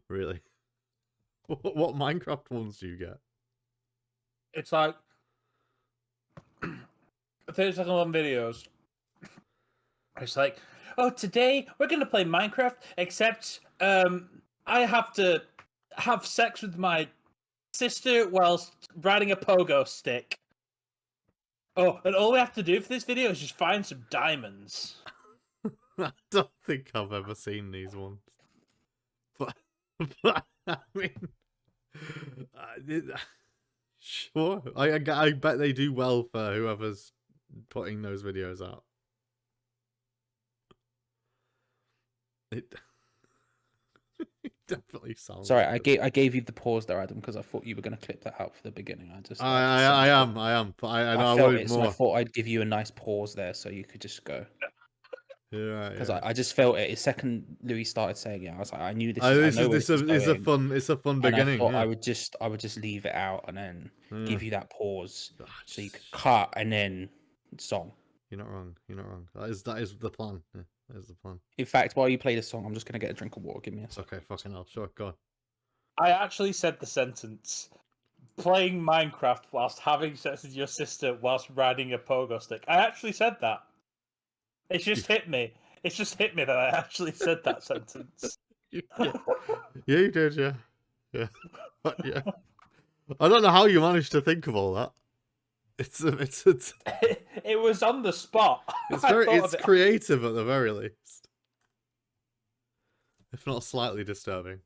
Really? What Minecraft ones do you get? It's like 30-second long videos. It's like, oh, today we're gonna play Minecraft, except I have to have sex with my sister whilst riding a pogo stick. Oh, and all we have to do for this video is just find some diamonds. I don't think I've ever seen these ones. But I mean, sure. I bet they do well for whoever's putting those videos out. It definitely sounds. Sorry, like I gave you the pause there, Adam, because I thought you were going to clip that out for the beginning. I am, but I know I felt wanted it, more. so I thought I'd give you a nice pause there, so you could just go. Yeah, Because I just felt it. The second Louis started saying it, I was like, I knew this. It's a fun beginning. I thought yeah. I would just leave it out and then give you that pause, so you could Just- cut and then song. You're not wrong. You're not wrong. That is the plan. Yeah, that is the plan. In fact, while you play the song, I'm just gonna get a drink of water. Give me a second. Okay, fucking hell. Sure, go on. I actually said the sentence, playing Minecraft whilst having sex with your sister whilst riding a pogo stick. I actually said that. It's just hit me. It's just hit me that I actually said that sentence. Yeah, you did, yeah. Yeah. Yeah. I don't know how you managed to think of all that. It's It was on the spot. it's creative at the very least. If not slightly disturbing.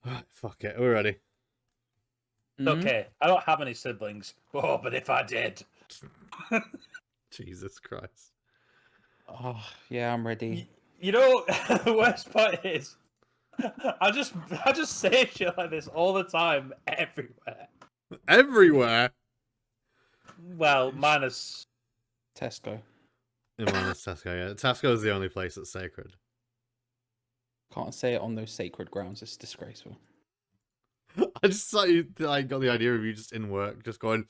Right, fuck it, we're ready. Okay, I don't have any siblings. Oh, but if I did. Jesus Christ. Oh yeah, I'm ready. You know, the worst part is, I just say shit like this all the time, everywhere. Everywhere. Well, minus Tesco. Minus Tesco, yeah. Tesco is the only place that's sacred. Can't say it on those sacred grounds. It's disgraceful. I just thought you got the idea of you just in work, just going,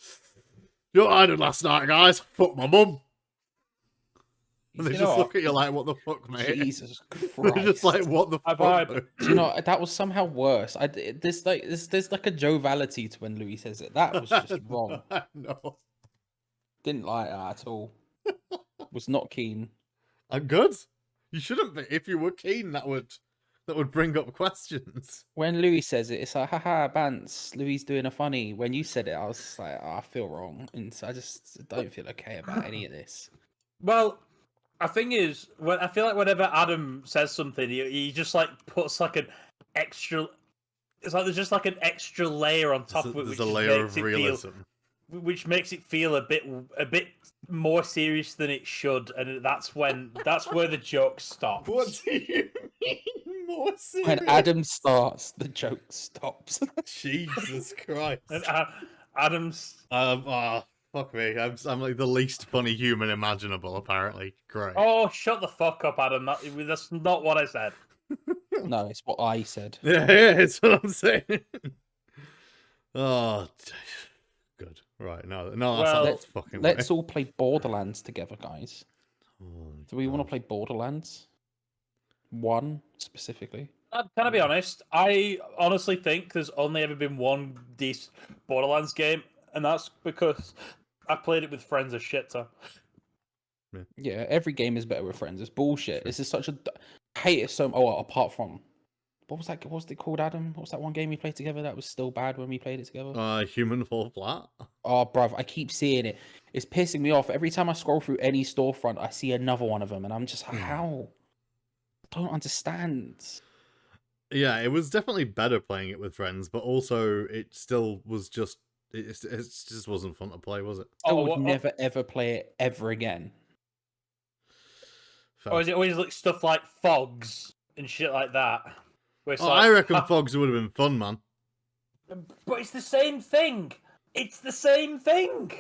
you know what I did last night, guys? Fuck my mum. And they just look at you like, what the fuck, mate? Jesus Christ. They're just like, what the fuck? Do you know, that was somehow worse. There's like a joviality to when Louis says it. That was just wrong. No. Didn't like that at all. Was not keen. I'm good. You shouldn't be. If you were keen, that would bring up questions. When Louis says it, it's like, haha, Bants, Louis doing a funny. When you said it, I was just like, oh, I feel wrong. And so I just don't feel okay about any of this. Well, the thing is, I feel like whenever Adam says something, he just like puts like an extra. It's like there's just like an extra layer on top of it, There's a layer of realism, which makes it feel a bit more serious than it should, and that's where the joke stops. What do you mean more serious? When Adam starts, the joke stops. Jesus Christ! And Adam's. Fuck me. I'm like the least funny human imaginable, apparently. Great. Oh, shut the fuck up, Adam. That's not what I said. No, it's what I said. Yeah, it's what I'm saying. Oh, good. Right, no, that's fucking. Let's all play Borderlands together, guys. Oh, Do we want to play Borderlands? 1 specifically. Can I be honest? I honestly think there's only ever been one decent Borderlands game, and that's because I played it with friends a shit ton. Yeah, every game is better with friends. It's bullshit. This is such a. I hate it so. Oh, apart from. What was that? What was it called, Adam? What was that one game we played together that was still bad when we played it together? Human Fall Flat. Oh, bruv, I keep seeing it. It's pissing me off. Every time I scroll through any storefront, I see another one of them, and I'm just like, how? I don't understand. Yeah, it was definitely better playing it with friends, but also it still was just. It just wasn't fun to play, was it? I would never ever play it ever again. Or is it always like stuff like fogs and shit like that? I reckon fogs would have been fun, man. But it's the same thing. It's the same thing.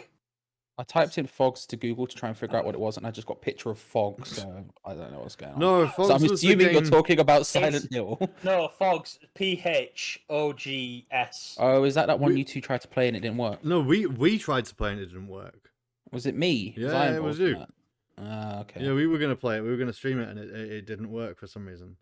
I typed in fogs to Google to try and figure out what it was, and I just got a picture of fog, so I don't know what's going on. No, fogs. So I'm assuming you're talking about Silent Hill. No, fogs. PHOGS. Oh, is that one you two tried to play and it didn't work? No, we tried to play and it didn't work. Was it me? Yeah, it was you. Okay. Yeah, we were gonna play it. We were gonna stream it, and it didn't work for some reason.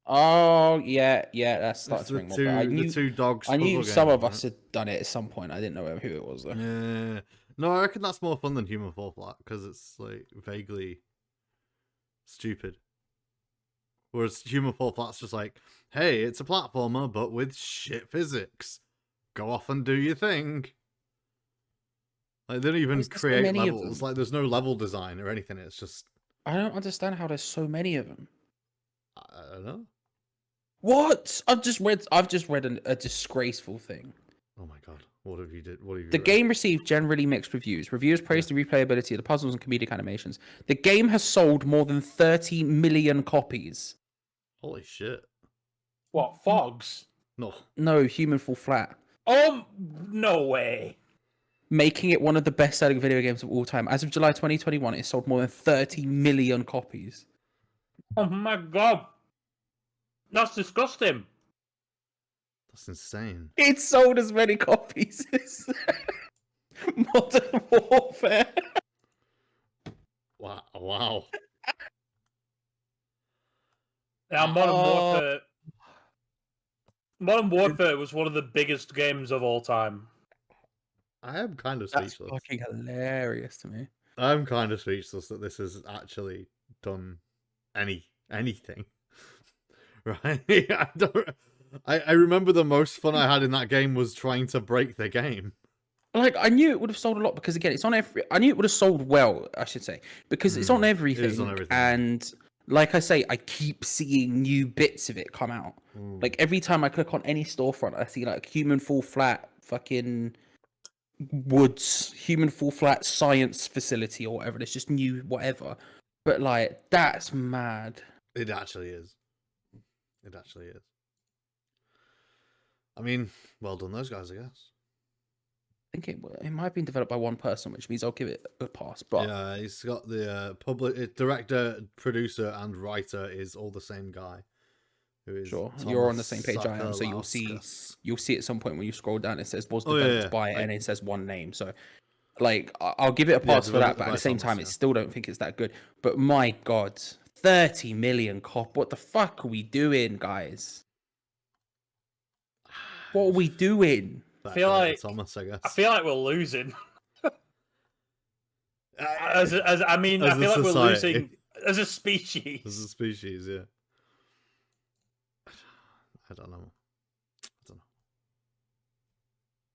Oh yeah, that's It's starting to the ring more. But I knew, the two dogs. I knew puzzle some game, of right? us had done it at some point. I didn't know who it was though. Yeah. No, I reckon that's more fun than Human Fall Flat because it's like vaguely stupid. Whereas Human Fall Flat's just like, hey, it's a platformer but with shit physics. Go off and do your thing. Like they don't even create levels. Like there's no level design or anything. It's just I don't understand how there's so many of them. I don't know. What? I've just read a disgraceful thing. Oh my god. What have you did? What have you The read? game received generally mixed reviews. Reviewers praised the replayability of the puzzles and comedic animations. The game has sold more than 30 million copies. Holy shit. What, Fogs? No, Human Fall Flat. Oh, no way. Making it one of the best-selling video games of all time. As of July 2021, it sold more than 30 million copies. Oh my god. That's disgusting. That's insane. It sold as many copies as Modern Warfare. Wow. Now, Modern Warfare was one of the biggest games of all time. I am kind of That's speechless. fucking hilarious to me. I'm kind of speechless that this has actually done anything. Right? I remember the most fun I had in that game was trying to break the game. Like, I knew it would have sold a lot because, again, it's on every... I knew it would have sold well, I should say, because it's on everything. It is on everything. And, like I say, I keep seeing new bits of it come out. Like, every time I click on any storefront, I see, like, Human Fall Flat, fucking Woods, Human Fall Flat Science Facility or whatever. It's just new whatever. But, like, that's mad. It actually is. It actually is. I mean, well done those guys, I guess. I think it might have been developed by one person, which means I'll give it a pass. But yeah, he's got the director, producer, and writer is all the same guy. Who is sure, Thomas you're on the same page I am, so you'll see at some point when you scroll down. It says was developed by, and it says one name. So, like, I'll give it a pass for that. But at the same time, I still don't think it's that good. But my god, 30 million cop! What the fuck are we doing, guys? What are we doing? I feel like Thomas, I guess. I feel like we're losing. I feel like we're losing as a species. As a species, yeah. I don't know.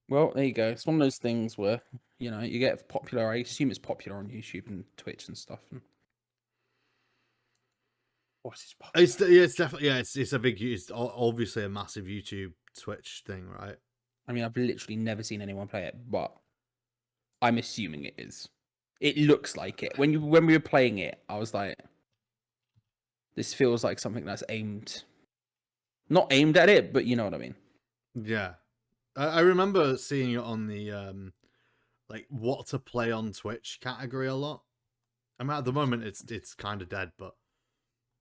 Well, there you go. It's one of those things where, you know, you get popular. I assume it's popular on YouTube and Twitch and stuff. And... What is popular? It's definitely it's obviously a massive YouTube Twitch thing, right? I mean, I've literally never seen anyone play it, but I'm assuming it is. It looks like it. When we were playing it, I was like, this feels like something that's not aimed at it, but you know what I mean. Yeah. I remember seeing it on the like what to play on Twitch category a lot. I mean, at the moment it's kind of dead, but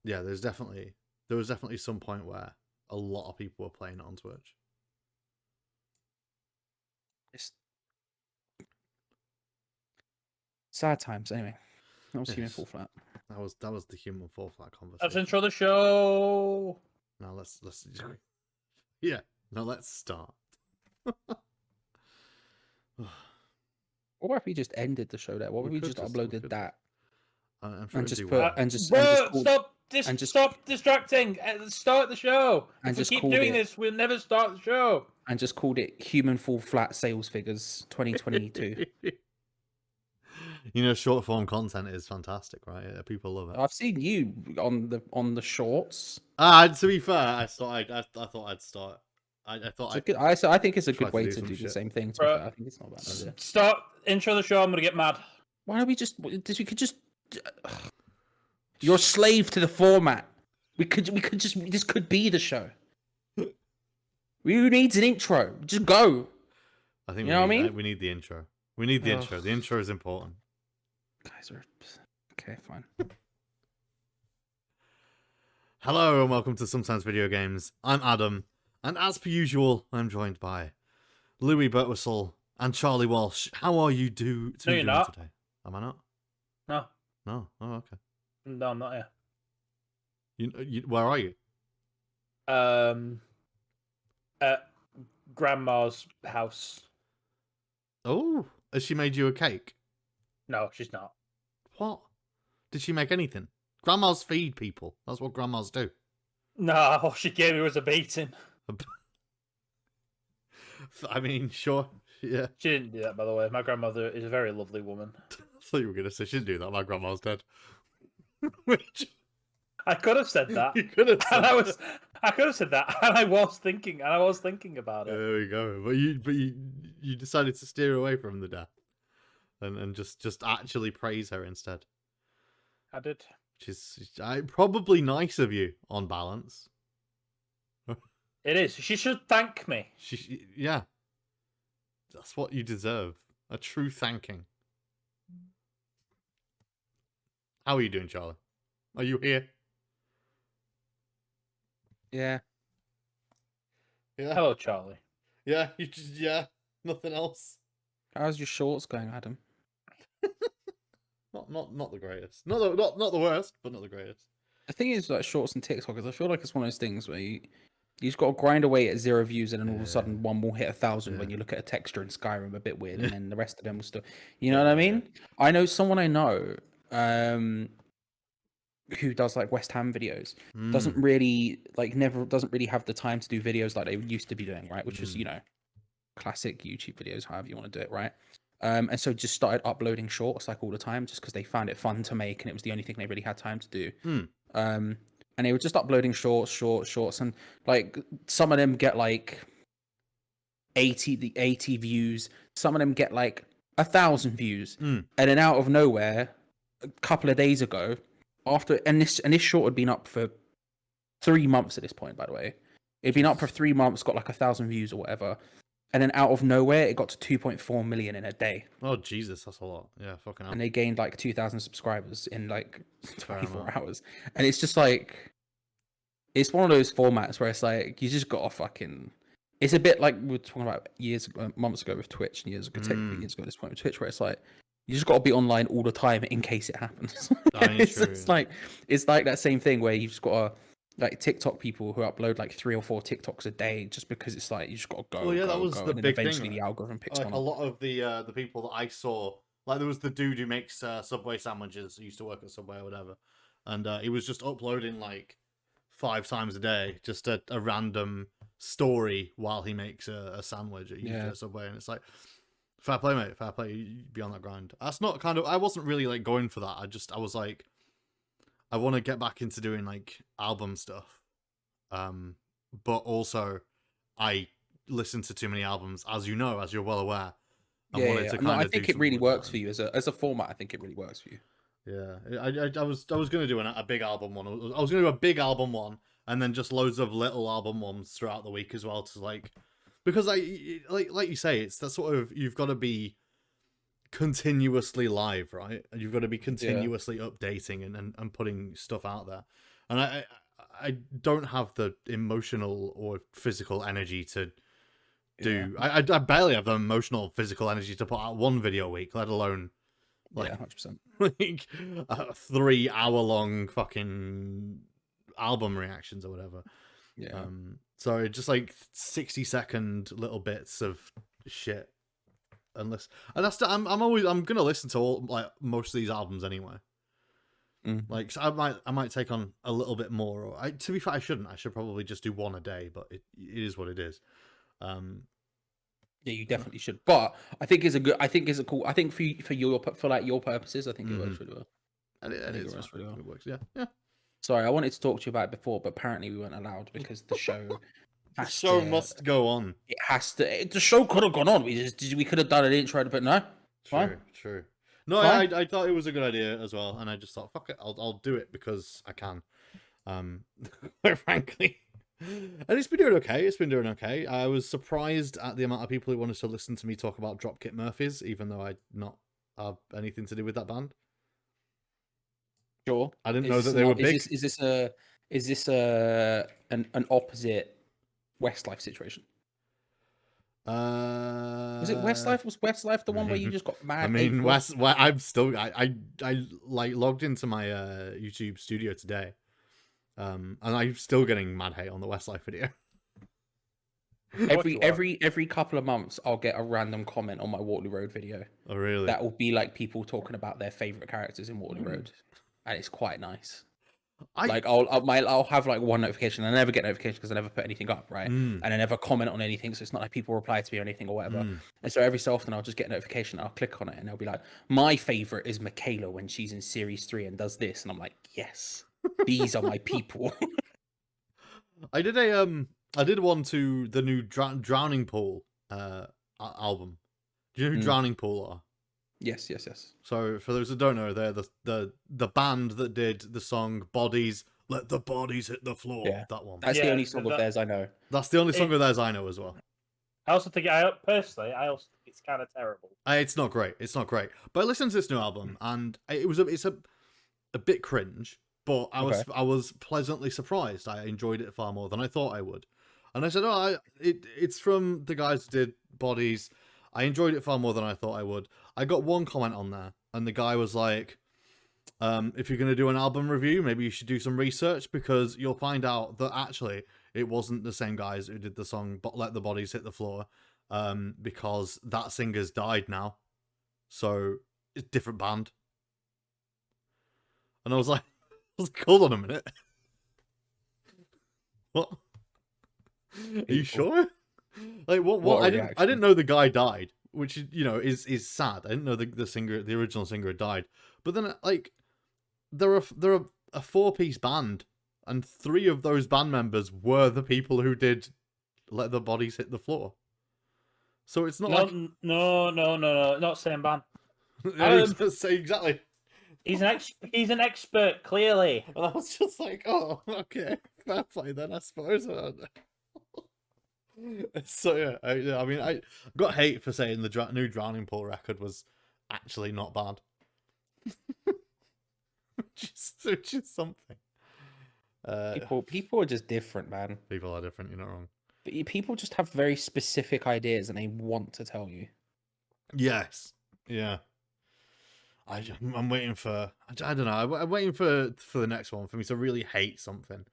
yeah, there was definitely some point where a lot of people were playing it on Twitch. It's sad times, anyway. That was Human Fall Flat. That was the Human Fall Flat conversation. Let's intro the show. Now let's yeah. Now let's start. What if we just ended the show there? What if we just uploaded that I'm sure and just stop distracting. Start the show. If we just keep called doing it- this, we'll never start the show. and just called it Human Fall Flat Sales Figures 2022? You know, short form content is fantastic, right? Yeah, people love it. I've seen you on the shorts. To be fair, I thought I'd start. I think it's a good way to do the same thing. To be fair. I think it's not a bad idea. Start intro the show. I'm gonna get mad. Why don't we just? We could just. You're a slave to the format. We could just. This could be the show. Who needs an intro? Just go. I think you know what I mean. We need the intro. We need the intro. The intro is important. Guys are okay. Fine. Hello and welcome to Sometimes Video Games. I'm Adam, and as per usual, I'm joined by Louis Birtwistle and Charlie Walsh. How are you doing today? Am I not? No. Oh, okay. No, I'm not here. Where are you? At grandma's house. Oh, has she made you a cake? No, she's not. What? Did she make anything? Grandmas feed people. That's what grandmas do. No, all she gave me was a beating. I mean, sure. Yeah. She didn't do that, by the way. My grandmother is a very lovely woman. I thought you were going to say she didn't do that. My grandma's dead. Which I could have said that. you could have said. I could have said that, and I was thinking about it. There we go. But you decided to steer away from the death, and just actually praise her instead. I did. Which is probably nice of you on balance. It is. She should thank me. Yeah. That's what you deserve. A true thanking. How are you doing, Charlie? Are you here? Yeah. Yeah. Hello, Charlie. Yeah. Yeah. Nothing else. How's your shorts going, Adam? Not the greatest. Not the worst, but not the greatest. The thing is, like shorts and TikTokers, I feel like it's one of those things where you just got to grind away at 0 views, and then all of a sudden one will hit 1,000 when you look at a texture in Skyrim a bit weird, and then the rest of them will still. You know what I mean? I know someone I know who does like West Ham videos. Doesn't really doesn't really have the time to do videos like they used to be doing, right? Which is classic YouTube videos, however you want to do it, right? And so just started uploading shorts like all the time, just because they found it fun to make, and it was the only thing they really had time to do. And they were just uploading shorts, and like some of them get like 80 views, some of them get like 1,000 views, and then out of nowhere, a couple of days ago, this short had been up for 3 months at this point, by the way. It'd been up for 3 months, got like 1,000 views or whatever. And then out of nowhere, it got to 2.4 million in a day. Oh, Jesus, that's a lot. Yeah, fucking hell. And they gained like 2,000 subscribers in like 24 hours. And it's just like, it's one of those formats where it's like, you just gotta fucking, it's a bit like we were talking about months ago with Twitch, and years ago at this point with Twitch, where it's like, you just gotta be online all the time in case it happens. It's like that same thing where you've just gotta, like TikTok people who upload like 3 or 4 TikToks a day, just because it's like you just gotta go. Well, yeah, that was the big thing. Eventually, the algorithm picks like one a up. lot of the people that I saw, like there was the dude who makes Subway sandwiches. He used to work at Subway or whatever, and he was just uploading like 5 times a day, just a random story while he makes a sandwich at Subway, and it's like, fair play, mate, fair play. You be on that grind. That's not kind of. I wasn't really like going for that. I was like, I want to get back into doing like album stuff. But also I listen to too many albums, as you're well aware. I think it really works for you as a format. I think it really works for you. Yeah, I was going to do a big album one. I was going to do a big album one, and then just loads of little album ones throughout the week as well, to like, because like you say, it's that sort of, you've got to be continuously live, right? And you've got to be continuously updating and putting stuff out there. And I don't have the emotional or physical energy to do. I barely have the emotional or physical energy to put out one video a week, let alone like 100%. like 3 hour long fucking album reactions or whatever. Yeah. So just like 60-second little bits of shit. And I'm gonna listen to all, like, most of these albums anyway. Like, so I might take on a little bit more. Or to be fair, I shouldn't. I should probably just do one a day. But it is what it is. Yeah, you definitely should. But I think it's a cool. I think for your purposes, I think it works really well. And it works really well. It works. Yeah. Sorry, I wanted to talk to you about it before, but apparently we weren't allowed because the show. The show must go on. It has to. The show could have gone on. We could have done an intro, but no. True. No, I thought it was a good idea as well, and I just thought, fuck it, I'll do it because I can. Quite frankly, and it's been doing okay. I was surprised at the amount of people who wanted to listen to me talk about Dropkick Murphys, even though I not have anything to do with that band. Sure. I didn't know that they were big. Is this an opposite Westlife situation? Was it Westlife? Was Westlife the one where you just got mad? I mean, hate for? I'm still. I like logged into my YouTube studio today, and I'm still getting mad hate on the Westlife video. Every couple of months, I'll get a random comment on my Waterloo Road video. Oh really? That will be like people talking about their favorite characters in Waterloo Road, and it's quite nice. I'll have like one notification. I never get notifications because I never put anything up, right? And I never comment on anything, so it's not like people reply to me or anything or whatever. And so every so often I'll just get a notification. I'll click on it and they'll be like, "My favorite is Michaela when she's in series 3 and does this," and I'm like, "Yes, these are my people." I did one to the new Drowning Pool album. Do you know who Drowning Pool are? Yes. So for those that don't know, they're the band that did the song "Bodies, Let the Bodies Hit the Floor." Yeah. That one. That's the only song of theirs I know. That's the only song of theirs I know as well. I also think, personally, it's kind of terrible. It's not great. It's not great. But I listened to this new album, and it's a bit cringe, but I was pleasantly surprised. I enjoyed it far more than I thought I would. And I said, it's from the guys who did Bodies. I enjoyed it far more than I thought I would. I got one comment on there, and the guy was like, if you're going to do an album review, maybe you should do some research, because you'll find out that actually it wasn't the same guys who did the song "Let the Bodies Hit the Floor," because that singer's died now. So it's a different band. And I was like, hold on a minute. What? Are you sure? Like what? I didn't know the guy died, which is sad. I didn't know the original singer had died. But then like they're a 4-piece band, and 3 of those band members were the people who did "Let the Bodies Hit the Floor." So it's not no, not same band. Say exactly. He's an expert, clearly. And I was just like, oh, okay, fair play then, I suppose. So yeah, I mean, I got hate for saying the new Drowning Pool record was actually not bad, which is something. People are just different, man. People are different. You're not wrong. But people just have very specific ideas, and they want to tell you. Yes. Yeah. I'm waiting for. I don't know. I'm waiting for the next one for me to really hate something,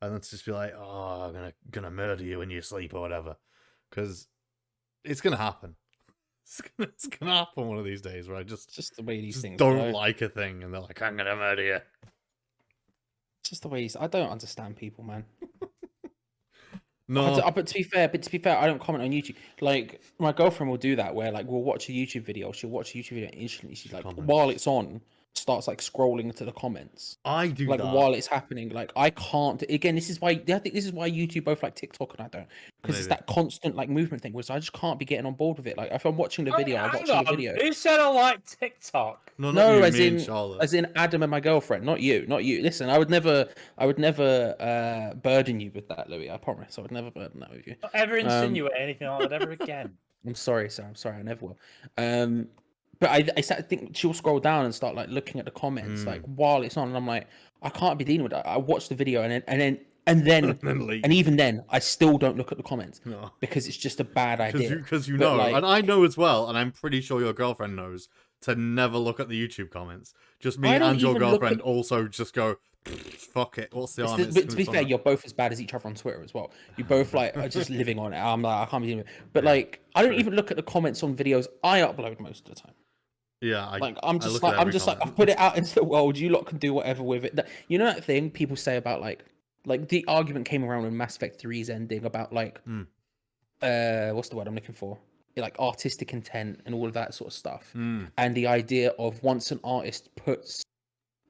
and then to just be like, "Oh, I'm gonna murder you in your sleep" or whatever, because it's gonna happen. It's gonna happen one of these days where I just the way these things don't like a thing, and they're like, "I'm gonna murder you." It's just the way I don't understand people, man. No, but to be fair, I don't comment on YouTube. Like my girlfriend will do that, where like we'll watch a YouTube video. She'll watch a YouTube video and instantly she's like, while it's on, starts like scrolling to the comments. I do like that. While it's happening. Like I can't. Again, I think this is why YouTube both like TikTok and I don't, because it's that constant like movement thing, where I just can't be getting on board with it. Like if I'm watching the video, I'm watching the video. Who said I like TikTok? No, you, as in Adam and my girlfriend, not you. Listen, I would never burden you with that, Louis. I promise, I would never burden that with you. Don't ever insinuate anything like that ever again. I'm sorry, sir. I'm sorry. I never will. But I start to think she'll scroll down and start like looking at the comments like while it's on, and I'm like, I can't be dealing with that. I watch the video and even then, I still don't look at the comments because it's just a bad idea. Because you know, and I know as well, and I'm pretty sure your girlfriend knows, to never look at the YouTube comments. Just me and your girlfriend also just go, fuck it. What's the honest? But to be fair, you're both as bad as each other on Twitter as well. You both like are just living on it. I'm like, I can't be dealing with it. But like, I don't even look at the comments on videos I upload most of the time. Yeah, I'm just like I've put it out into the world. You lot can do whatever with it. You know that thing people say about like the argument came around when Mass Effect 3's ending about like what's the word I'm looking for? Like artistic intent and all of that sort of stuff. And the idea of once an artist puts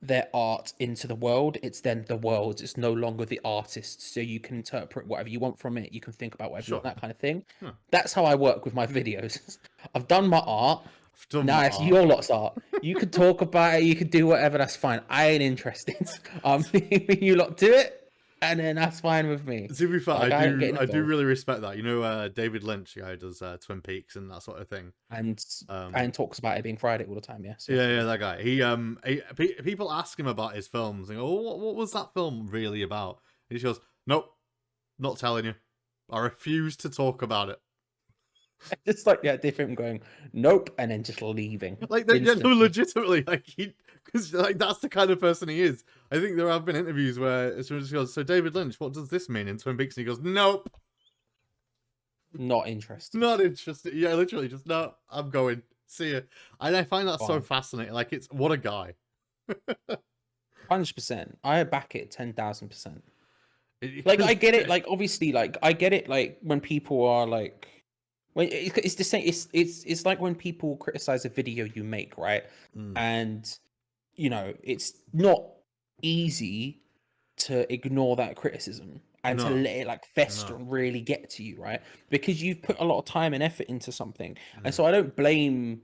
their art into the world, it's then the world. It's no longer the artist. So you can interpret whatever you want from it. You can think about whatever you want, that kind of thing. That's how I work with my videos. I've done my art. Now it's your lot's art. You could talk about it. You could do whatever. That's fine. I ain't interested. I'm leaving you lot to it, and then that's fine with me. To be fair, like, I do really respect that. You know, David Lynch, the guy who does Twin Peaks and that sort of thing, and talks about it being Friday all the time. Yeah. So. Yeah, that guy. He people ask him about his films and go, "Oh, what was that film really about?" And he goes, "Nope, not telling you. I refuse to talk about it." Just like yeah, different going, nope, and then just leaving. Like, no, instantly. legitimately, like because like that's the kind of person he is. I think there have been interviews where someone just goes, "So David Lynch, what does this mean in Twin Peaks?" And he goes, "Nope, Not interested. not interested." Yeah, literally, just no. I'm going. See ya. And I find that so Fine. fascinating. Like, it's what a guy. 100%. I back it 10,000%. It- Like I get it. Like obviously, like I get it. Like when people are like, when it's the same. It's like when people criticize a video you make, right? Mm. And you know, it's not easy to ignore that criticism and to No. let it like fester No. and really get to you, right? Because you've put a lot of time and effort into something. Mm. And so I don't blame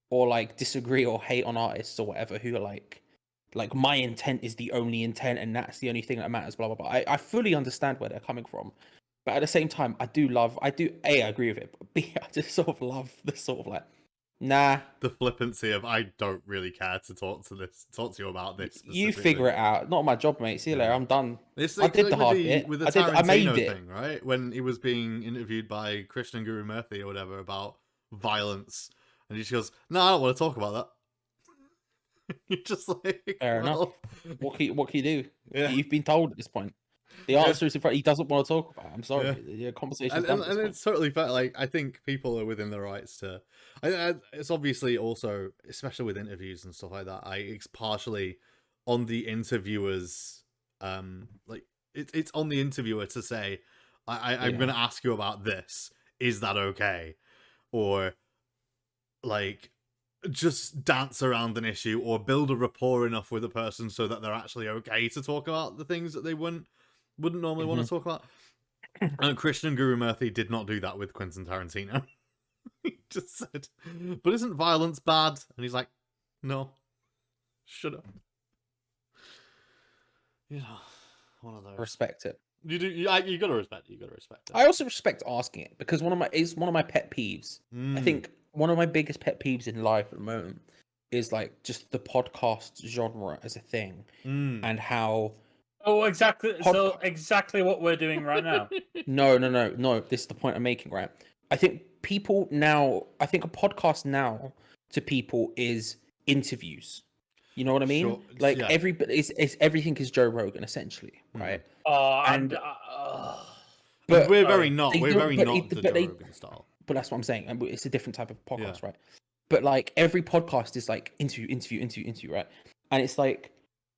or like disagree or hate on artists or whatever who are like my intent is the only intent and that's the only thing that matters, blah blah blah. I fully understand where they're coming from. But at the same time, I agree with it, but B, I just sort of love the sort of like, nah, The flippancy of I don't really care to talk to you about this. you figure it out. Not my job, mate. See you later. Yeah. I'm done. It's I like, did the hard with bit. with the I made Tarantino it. thing, right? When he was being interviewed by Krishnan Guru Murthy or whatever about violence, and he just goes, "No, I don't want to talk about that." You're just like, Fair enough. well, What can you do? yeah. You've been told at this point. The answer is he doesn't want to talk about it. I'm sorry. The conversation's And, done and, at this and point. it's totally fair. Like, I think people are within their rights to. It's obviously also, especially with interviews and stuff like that. It's partially on the interviewers. Like it's on the interviewer to say, I'm going to ask you about this. Is that okay? Or like just dance around an issue or build a rapport enough with a person so that they're actually okay to talk about the things that they wouldn't normally want to talk about. And Krishnan Guru Murthy did not do that with Quentin Tarantino. He just said, "But isn't violence bad?" And he's like, "No, shut up." You know, one of those. Respect it. You do. You gotta respect it. You gotta respect it. I also respect asking it because one of my pet peeves. I Mm. think one of my biggest pet peeves in life at the moment is like just the podcast genre as a thing Mm. and how. Oh, exactly. So Podca- exactly what we're doing right now. No. This is the point I'm making, right? I think a podcast now to people is interviews. You know what I mean? Sure, Like yeah. everything is Joe Rogan essentially, right? And But we're very not. they We're don't- very but not it- the but Joe they- Rogan style. But that's what I'm saying. And it's a different type of podcast, Yeah. right? But like every podcast is like interview, right? And it's like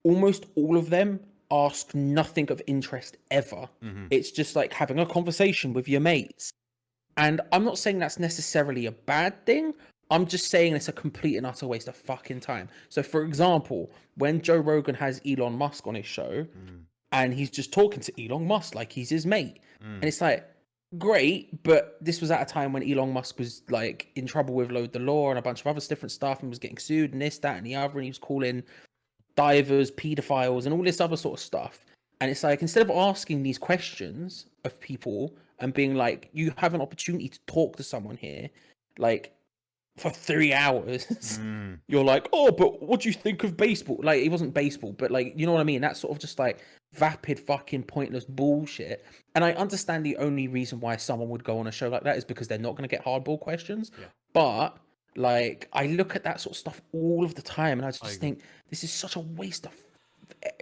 almost all of them ask nothing of interest ever. Mm-hmm. It's just like having a conversation with your mates. And I'm not saying that's necessarily a bad thing. I'm just saying it's a complete and utter waste of fucking time. So, for example, when Joe Rogan has Elon Musk on his show and he's just talking to Elon Musk like he's his mate, and it's like, great, but this was at a time when Elon Musk was like in trouble with the law and a bunch of other different stuff and was getting sued and this, that, and the other, and he was calling divers, pedophiles, and all this other sort of stuff. And it's like, instead of asking these questions of people and being like, you have an opportunity to talk to someone here, like for 3 hours, you're like, oh, but what do you think of baseball? Like, it wasn't baseball, but like, you know what I mean? That's sort of just like vapid, fucking pointless bullshit. And I understand the only reason why someone would go on a show like that is because they're not going to get hardball questions. Yeah. But like, I look at that sort of stuff all of the time, and I just agree. think this is such a waste of.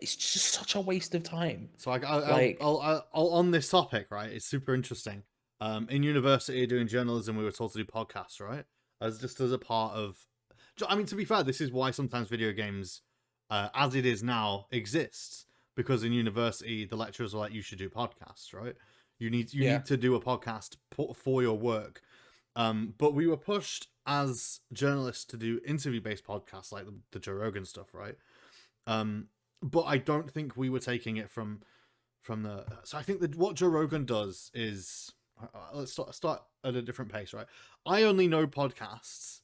It's just such a waste of time. So I'll on this topic, right? It's super interesting. In university, doing journalism, we were told to do podcasts, right? As a part of. I mean, to be fair, this is why sometimes video games, as it is now, exists, because in university the lecturers are like, you should do podcasts, right? You need to do a podcast for your work. But we were pushed as journalists to do interview-based podcasts like the Joe Rogan stuff, right? But I don't think we were taking it from the. So I think that what Joe Rogan does is, let's start at a different pace, right? I only know podcasts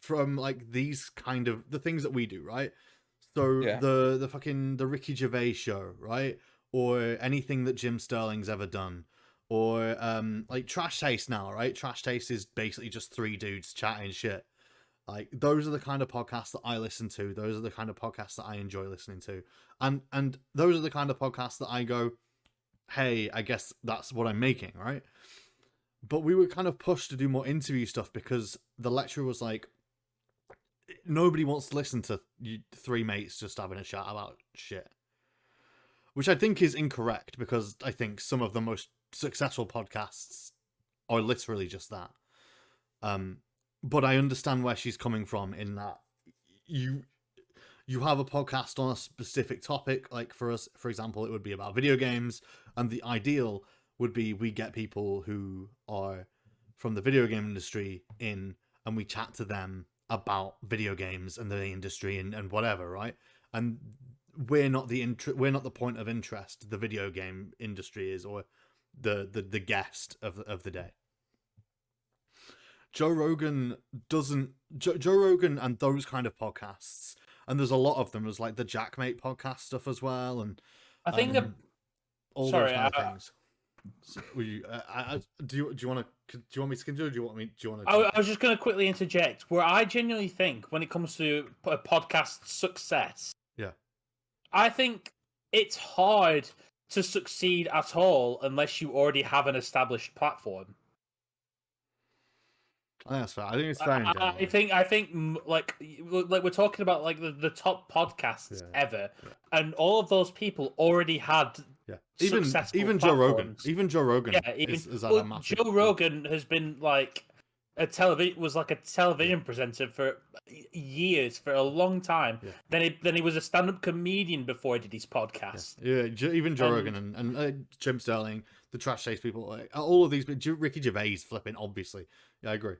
from like these kind of the things that we do, right? So the Ricky Gervais show, right? Or anything that Jim Sterling's ever done. Or like Trash Taste now, right? Trash Taste is basically just three dudes chatting shit. Like, those are the kind of podcasts that I listen to. Those are the kind of podcasts that I enjoy listening to. And those are the kind of podcasts that I go, hey, I guess that's what I'm making, right? but we were kind of pushed to do more interview stuff because the lecturer was like, nobody wants to listen to you, three mates just having a chat about shit. Which I think is incorrect, because I think some of the most successful podcasts are literally just that. But I understand where she's coming from in that you have a podcast on a specific topic. Like for us, for example, it would be about video games, and the ideal would be we get people who are from the video game industry in, and we chat to them about video games and the industry and whatever, right? And we're not the point of interest the video game industry is, or the guest of the day. Joe Rogan Joe Rogan and those kind of podcasts, and there's a lot of them. There's like the Jackmate podcast stuff as well, and I think all those kind of things. So, do you want me to continue? Or do you want me? Do you want to? I was just going to quickly interject. Where I genuinely think, when it comes to a podcast success, I think it's hard to succeed at all unless you already have an established platform. I think that's fair. I think it's fair. I think like we're talking about like the top podcasts ever, and all of those people already had even Joe Rogan. Even Joe Rogan. Yeah, Joe Rogan has been like a television presenter for years, for a long time. Yeah. Then he was a stand-up comedian before he did his podcast. Yeah, even Joe Rogan and Jim Sterling, the Trash Taste people, like, all of these. Ricky Gervais, flipping, obviously. Yeah, I agree.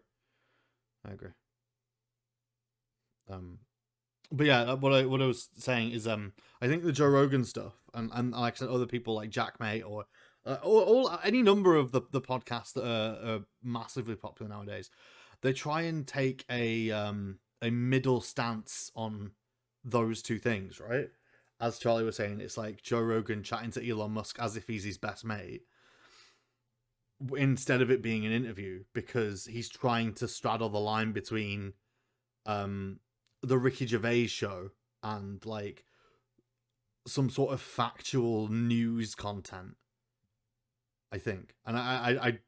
But yeah, what I was saying is, I think the Joe Rogan stuff and like I said, other people like Jackmate or any number of the podcasts that are massively popular nowadays, they try and take a middle stance on those two things, right? As Charlie was saying, it's like Joe Rogan chatting to Elon Musk as if he's his best mate, instead of it being an interview, because he's trying to straddle the line between the Ricky Gervais show and like some sort of factual news content, I think. And I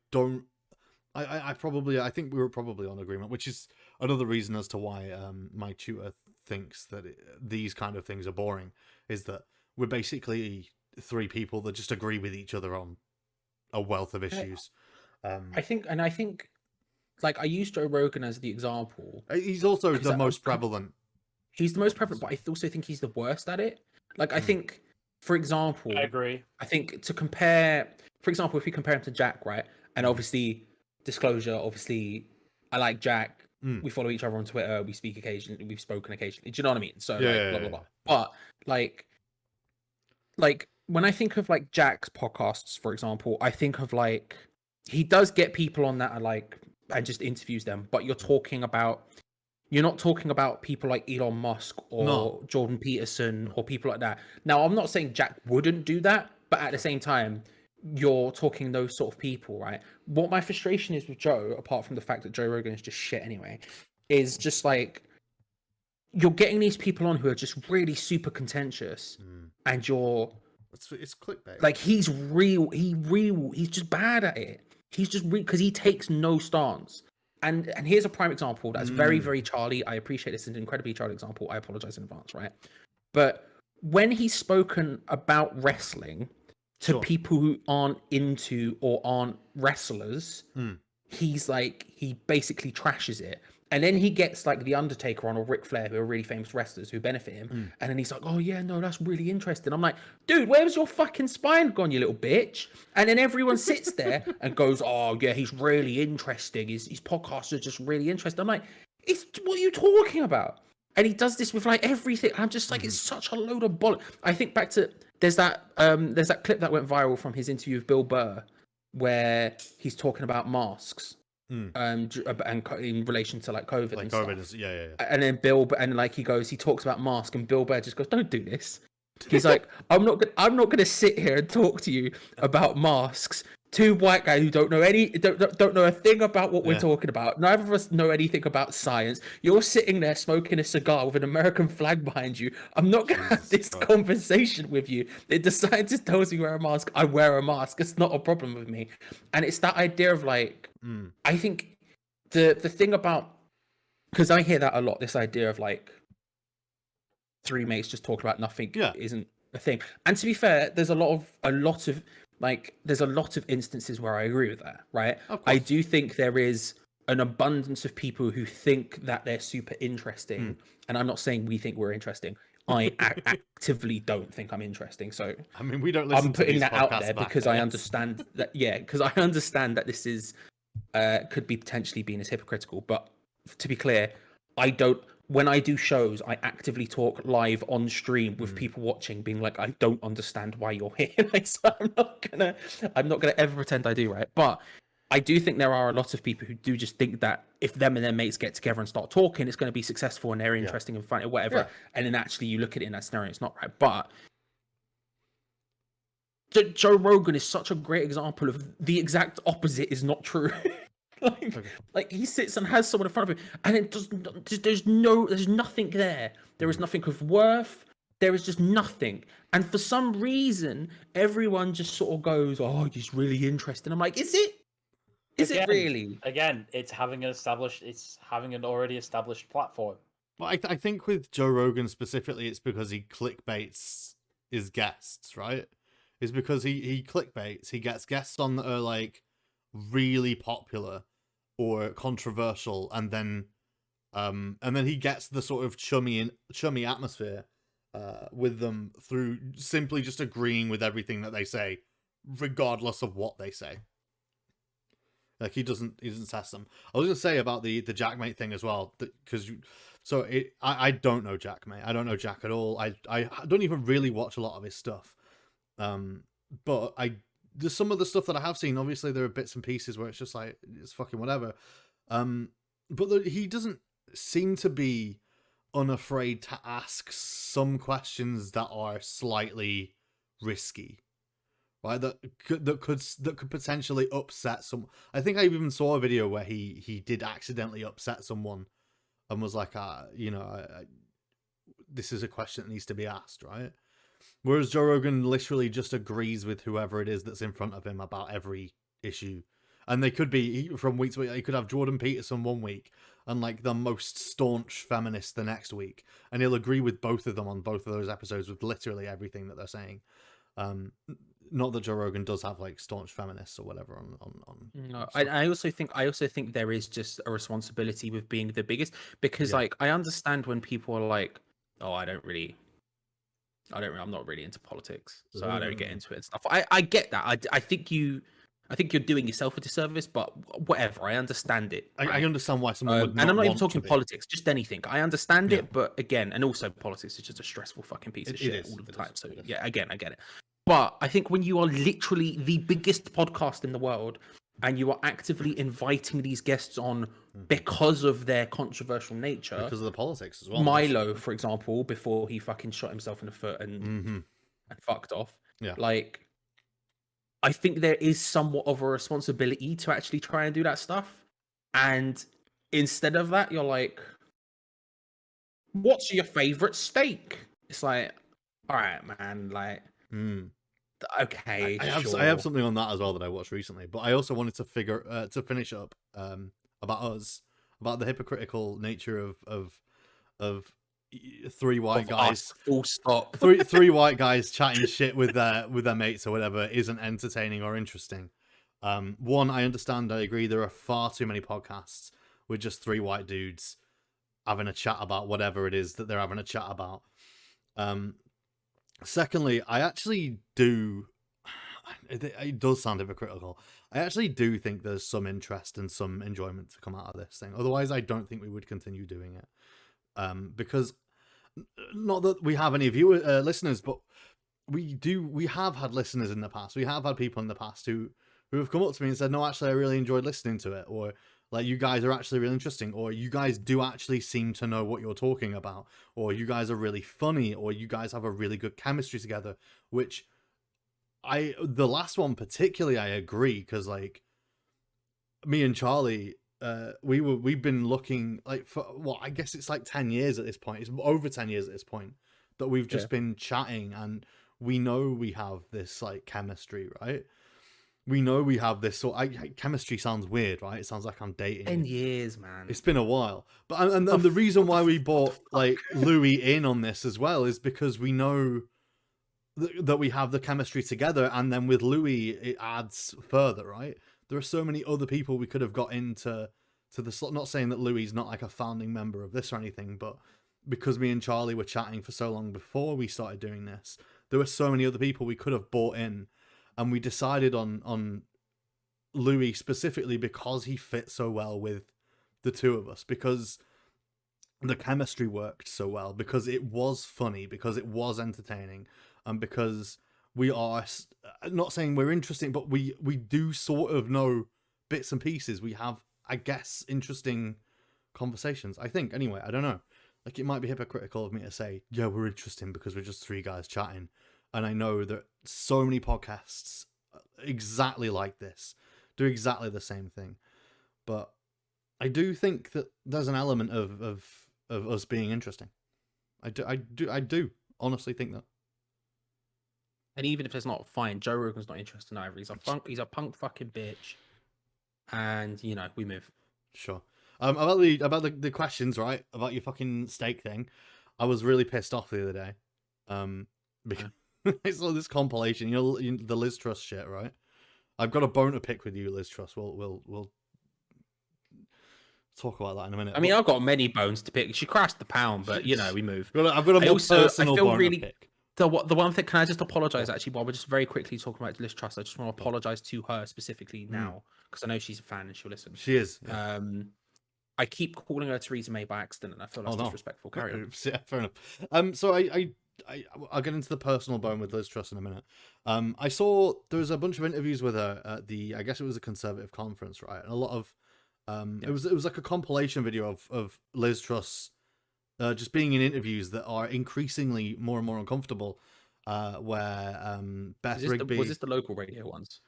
think we were probably on agreement, which is another reason as to why my tutor thinks that these kind of things are boring, is that we're basically three people that just agree with each other on a wealth of issues. I think like I use Joe Rogan as the example. He's also the most prevalent. He's the most prevalent, but I also think he's the worst at it. Like I think, for example, I agree. I think to compare, for example, if we compare him to Jack, right? And obviously, disclosure, obviously, I like Jack. We follow each other on Twitter. We speak occasionally. We've spoken occasionally. Do you know what I mean? So blah blah blah. But like when I think of like Jack's podcasts, for example, I think of like he does get people on that are like and just interviews them. But you're not talking about people like Elon Musk or Jordan Peterson or people like that. Now, I'm not saying Jack wouldn't do that, but at the same time, you're talking those sort of people, right? What my frustration is with Joe, apart from the fact that Joe Rogan is just shit anyway, is just like you're getting these people on who are just really super contentious, and it's clickbait. Like he's just bad at it. He's just because he takes no stance. And here's a prime example that's very, very Charlie. I appreciate this. It's an incredibly Charlie example. I apologize in advance, right? But when he's spoken about wrestling to people who aren't into or aren't wrestlers, he's like, he basically trashes it. And then he gets like The Undertaker on or Ric Flair, who are really famous wrestlers who benefit him. And then he's like, oh yeah, no, that's really interesting. I'm like, dude, where's your fucking spine gone, you little bitch? And then everyone sits there and goes, oh yeah, he's really interesting. His podcasts are just really interesting. I'm like, what are you talking about? And he does this with like everything. I'm just like, it's such a load of bollocks. I think back to, there's that clip that went viral from his interview with Bill Burr, where he's talking about masks. And in relation to like COVID, like and COVID stuff. And then he talks about masks, and Bill Burr just goes, "Don't do this." He's like, "I'm not gonna sit here and talk to you about masks two white guys who don't know don't know a thing about what we're Yeah. talking about. Neither of us know anything about science. You're sitting there smoking a cigar with an American flag behind you. I'm not gonna have Jesus this Christ. conversation with you. If the scientist tells me wear a mask, I wear a mask. It's not a problem with me. And it's that idea of like, I think the thing about, because I hear that a lot, this idea of like three mates just talking about nothing isn't a thing. And to be fair, there's a lot of like, there's a lot of instances where I agree with that, right? I do think there is an abundance of people who think that they're super interesting. And I'm not saying we think we're interesting. I actively don't think I'm interesting. So I mean, we don't listen I'm to putting these that out podcasts there back, because I I guess. understand that, because I understand that this is could be potentially being as hypocritical. But to be clear, I don't. When I do shows, I actively talk live on stream with people watching, being like, I don't understand why you're here. Like, so I'm not gonna ever pretend I do, right? But I do think there are a lot of people who do just think that if them and their mates get together and start talking, it's going to be successful and they're interesting and funny or whatever. Yeah. And then actually you look at it in that scenario, it's not right. But Joe Rogan is such a great example of the exact opposite is not true. Like he sits and has someone in front of him, and it does. There's nothing there. There is nothing of worth. There is just nothing. And for some reason, everyone just sort of goes, "Oh, he's really interesting." I'm like, is it? Is it really? Again, it's having an already established platform. Well, I think with Joe Rogan specifically, it's because he clickbaits his guests, right? It's because he clickbaits. He gets guests on that are like really popular or controversial, and then he gets the sort of chummy atmosphere with them through simply just agreeing with everything that they say, regardless of what they say. Like he doesn't test them. I was gonna say about the Jackmate thing as well, because I don't know Jackmate. I don't know Jack at all. I don't even really watch a lot of his stuff. But there's some of the stuff that I have seen. Obviously, there are bits and pieces where it's just like it's fucking whatever. But he doesn't seem to be unafraid to ask some questions that are slightly risky. Right, that could potentially upset some. I think I even saw a video where he did accidentally upset someone, and was like, this is a question that needs to be asked, right? Whereas Joe Rogan literally just agrees with whoever it is that's in front of him about every issue, and they could be from week to week. You could have Jordan Peterson one week and like the most staunch feminist the next week, and he'll agree with both of them on both of those episodes with literally everything that they're saying. Not that Joe Rogan does have like staunch feminists or whatever on No, I also think there is just a responsibility with being the biggest, because like I understand when people are like, oh, I'm not really into politics, so I don't get into it and stuff. I get that. I think you're doing yourself a disservice, but whatever. I understand it. I understand why someone would not and I'm not even want talking to be. politics, just anything. I understand it, but again, and also politics is just a stressful fucking piece of shit all the time. So yeah, again, I get it. But I think when you are literally the biggest podcast in the world and you are actively inviting these guests on because of their controversial nature, Because of the politics as well. Milo, for example, before he fucking shot himself in the foot and fucked off. Yeah. Like, I think there is somewhat of a responsibility to actually try and do that stuff. And instead of that, you're like, what's your favorite steak? It's like, all right, man, like, okay, I have something on that as well that I watched recently, but I also wanted to finish up about the hypocritical nature of three white guys. Full stop. three white guys chatting shit with their mates or whatever isn't entertaining or interesting. One, I understand, I agree, there are far too many podcasts with just three white dudes having a chat about whatever it is that they're having a chat about. Secondly, I actually do. It does sound hypocritical. I actually do think there's some interest and some enjoyment to come out of this thing. Otherwise, I don't think we would continue doing it. Because not that we have any listeners, but we have had listeners in the past. We have had people in the past who have come up to me and said, "No, actually, I really enjoyed listening to it," or like, "You guys are actually really interesting," or "You guys do actually seem to know what you're talking about," or "You guys are really funny," or "You guys have a really good chemistry together," which the last one particularly, I agree, because like me and Charlie, we've been looking like for what I guess it's like 10 years at this point. It's over 10 years at this point that we've just been chatting, and we know we have this like chemistry, right? We know we have this sort. Chemistry sounds weird, right? It sounds like I'm dating. 10 years, man. It's been a while, but and the reason why we brought like Louis in on this as well is because we know that we have the chemistry together, and then with Louis it adds further, right? There are so many other people we could have got into the slot. Not saying that Louis is not like a founding member of this or anything, but because me and Charlie were chatting for so long before we started doing this, there were so many other people we could have brought in, and we decided on Louis specifically because he fit so well with the two of us, because the chemistry worked so well, because it was funny, because it was entertaining, and because we are not saying we're interesting, but we do sort of know bits and pieces. We have, I guess, interesting conversations. I think, anyway. I don't know. Like, it might be hypocritical of me to say, yeah, we're interesting because we're just three guys chatting. And I know that so many podcasts exactly like this do exactly the same thing. But I do think that there's an element of us being interesting. I do honestly think that. And even if it's not, fine, Joe Rogan's not interested either. He's a punk fucking bitch. And, you know, we move. Sure. About the questions, right? About your fucking steak thing. I was really pissed off the other day. Because I saw this compilation, you know, the Liz Truss shit, right? I've got a bone to pick with you, Liz Truss. We'll talk about that in a minute. I mean, I've got many bones to pick. She crashed the pound, but you know, we move. I've got a more personal bone to pick. The one thing, can I just apologize actually while we're just very quickly talking about Liz Truss? I just want to apologize to her specifically now, because I know she's a fan and she'll listen. She is. I keep calling her Theresa May by accident, and I feel that's disrespectful. Carry on. Yeah, fair enough. So I'll get into the personal bone with Liz Truss in a minute. I saw there was a bunch of interviews with her at I guess it was a Conservative conference, right? And a lot of it was like a compilation video of Liz Truss just being in interviews that are increasingly more and more uncomfortable. Where Beth Rigby was this the local radio ones?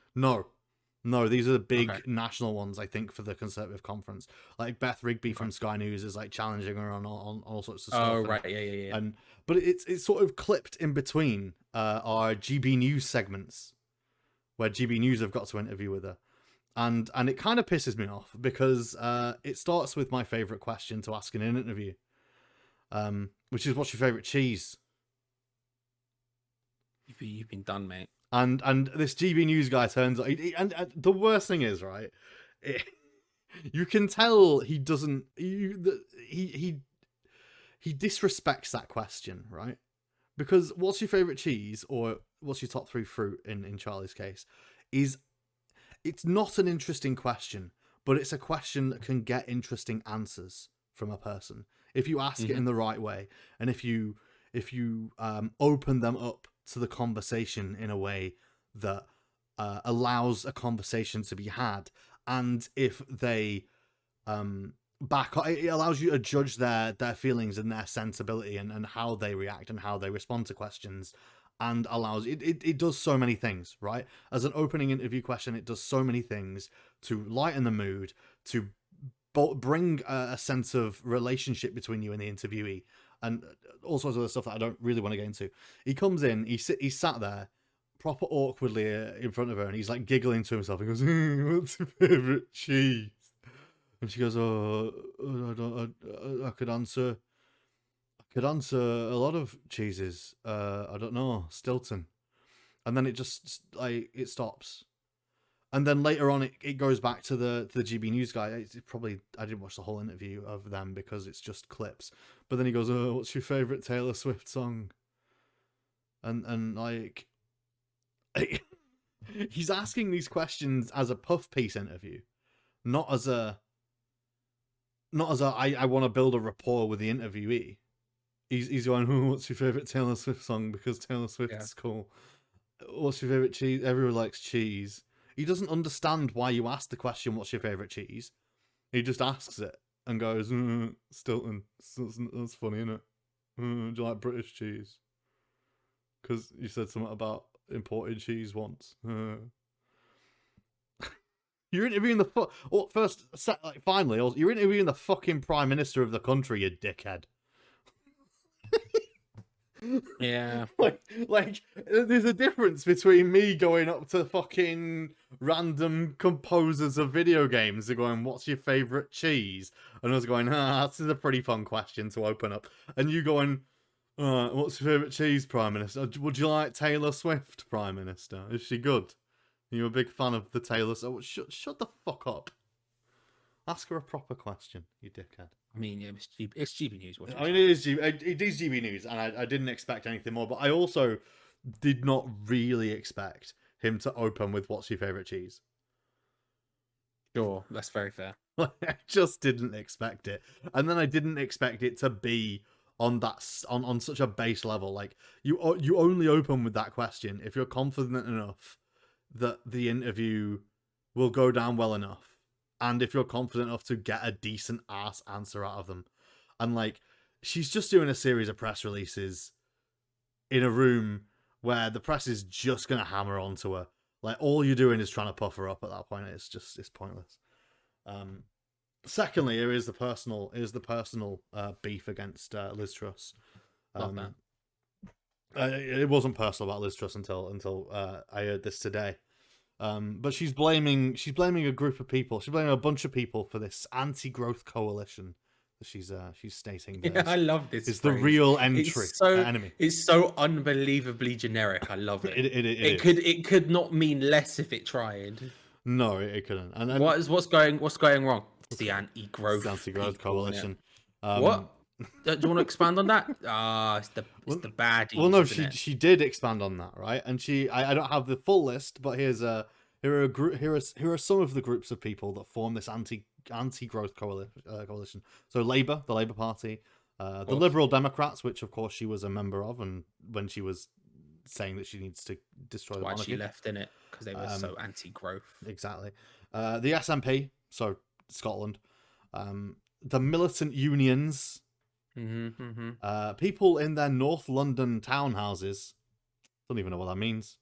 No, these are the big national ones, I think, for the Conservative conference. Like Beth Rigby from Sky News is like challenging her on all sorts of stuff. Oh, right, yeah. But it's sort of clipped in between our GB News segments, where GB News have got to interview with her, and it kind of pisses me off because it starts with my favorite question to ask in an interview, which is, "What's your favorite cheese?" You've been done, mate. And this GB News guy turns up, and the worst thing is, right, you can tell he doesn't, he disrespects that question, right? Because what's your favorite cheese, or what's your top 3 fruit in Charlie's case, it's not an interesting question, but it's a question that can get interesting answers from a person if you ask it in the right way, and if you open them up to the conversation in a way that allows a conversation to be had, and if they it allows you to judge their feelings and their sensibility and how they react and how they respond to questions, and allows it does so many things, right? As an opening interview question, it does so many things to lighten the mood, to bring a sense of relationship between you and the interviewee, and all sorts of other stuff that I don't really want to get into. He comes in, he's sat there proper awkwardly in front of her, and he's like giggling to himself. He goes, "What's your favourite cheese?" And she goes, "Oh, I could answer a lot of cheeses. I don't know, Stilton." And then it just like it stops. And then later on, it goes back to the GB News guy. It's probably, I didn't watch the whole interview of them because it's just clips. But then he goes, "Oh, what's your favorite Taylor Swift song?" And like, he's asking these questions as a puff piece interview, not as a I want to build a rapport with the interviewee. He's going, "Oh, what's your favorite Taylor Swift song? Because Taylor Swift is cool. What's your favorite cheese? Everyone likes cheese." He doesn't understand why you ask the question, "What's your favorite cheese?" He just asks it and goes, "Stilton. That's funny, isn't it? Do you like British cheese? Because you said something about imported cheese once. You're interviewing finally, you're interviewing the fucking Prime Minister of the country, you dickhead. Yeah. Like, there's a difference between me going up to fucking random composers of video games and going, "What's your favorite cheese?" And I was going, this is a pretty fun question to open up. And you going, "What's your favorite cheese, Prime Minister? Would you like Taylor Swift, Prime Minister? Is she good? Are you a big fan of the Taylor?" So shut the fuck up. Ask her a proper question, you dickhead. I mean, yeah, it's GB News. I mean, it is GB News, and I didn't expect anything more. But I also did not really expect him to open with "What's your favorite cheese?" Sure, that's very fair. I just didn't expect it, and then I didn't expect it to be on such a base level. Like you only open with that question if you're confident enough that the interview will go down well enough. And if you're confident enough to get a decent ass answer out of them. And like, she's just doing a series of press releases in a room where the press is just going to hammer onto her. Like, all you're doing is trying to puff her up at that point. It's pointless. Secondly, here is the personal beef against Liz Truss. Love that. It wasn't personal about Liz Truss until I heard this today. But she's blaming a group of people. She's blaming a bunch of people for this anti-growth coalition that she's stating. Yeah, I love this. It's the real enemy. It's so unbelievably generic. I love it. It could not mean less if it tried. No, it couldn't. And what's going wrong? It's the anti-growth coalition. What? Do you want to expand on that? It's the baddies. Well, no, she did expand on that, right? And I don't have the full list, but here are some of the groups of people that form this anti-growth coalition. So Labour, the Labour Party, the Liberal Democrats, which of course she was a member of, and when she was saying that she needs to destroy the monarchy, she left in it because they were so anti-growth. Exactly. The SNP, so Scotland, the militant unions. People in their North London townhouses. Don't even know what that means.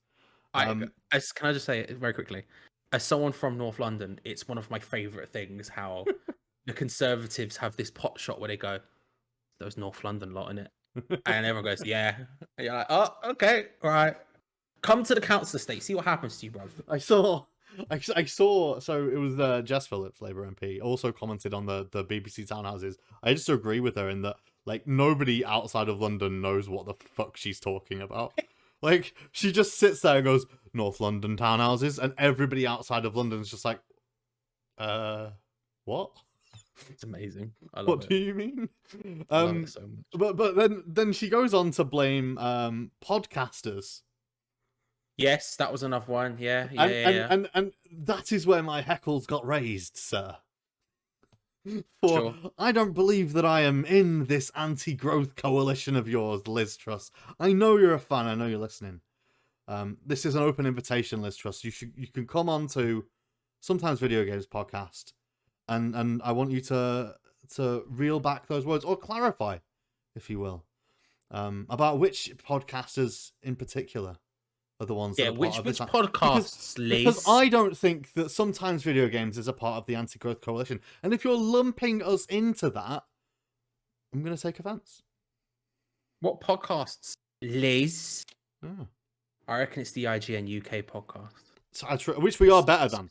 Can I just say it very quickly? As someone from North London, it's one of my favourite things how the Conservatives have this pot shot where they go, "Those North London lot in it," and everyone goes, "Yeah." And you're like, "Oh, okay, all right. Come to the council estate, see what happens to you, bro." I saw. So it was Jess Phillips, Labour MP, also commented on the BBC townhouses. I just agree with her in that, like, nobody outside of London knows what the fuck she's talking about. Like, she just sits there and goes, "North London townhouses," and everybody outside of London is just like, what? It's amazing. I love What it. do you mean? I love it so much. But then she goes on to blame podcasters. Yes, that was another one. Yeah. And that is where my heckles got raised, sir. I don't believe that I am in this anti-growth coalition of yours, Liz Truss. I know you're a fan. I know you're listening. This is an open invitation, Liz Truss. You can come on to Sometimes Video Games podcast, and I want you to reel back those words or clarify, if you will, about which podcasters in particular are the ones that are part of this. Which podcasts, Liz? Because I don't think that Sometimes Video Games is a part of the anti-growth coalition. And if you're lumping us into that, I'm going to take offence. What podcasts, Liz? Oh. I reckon it's the IGN UK podcast. Which we are better than.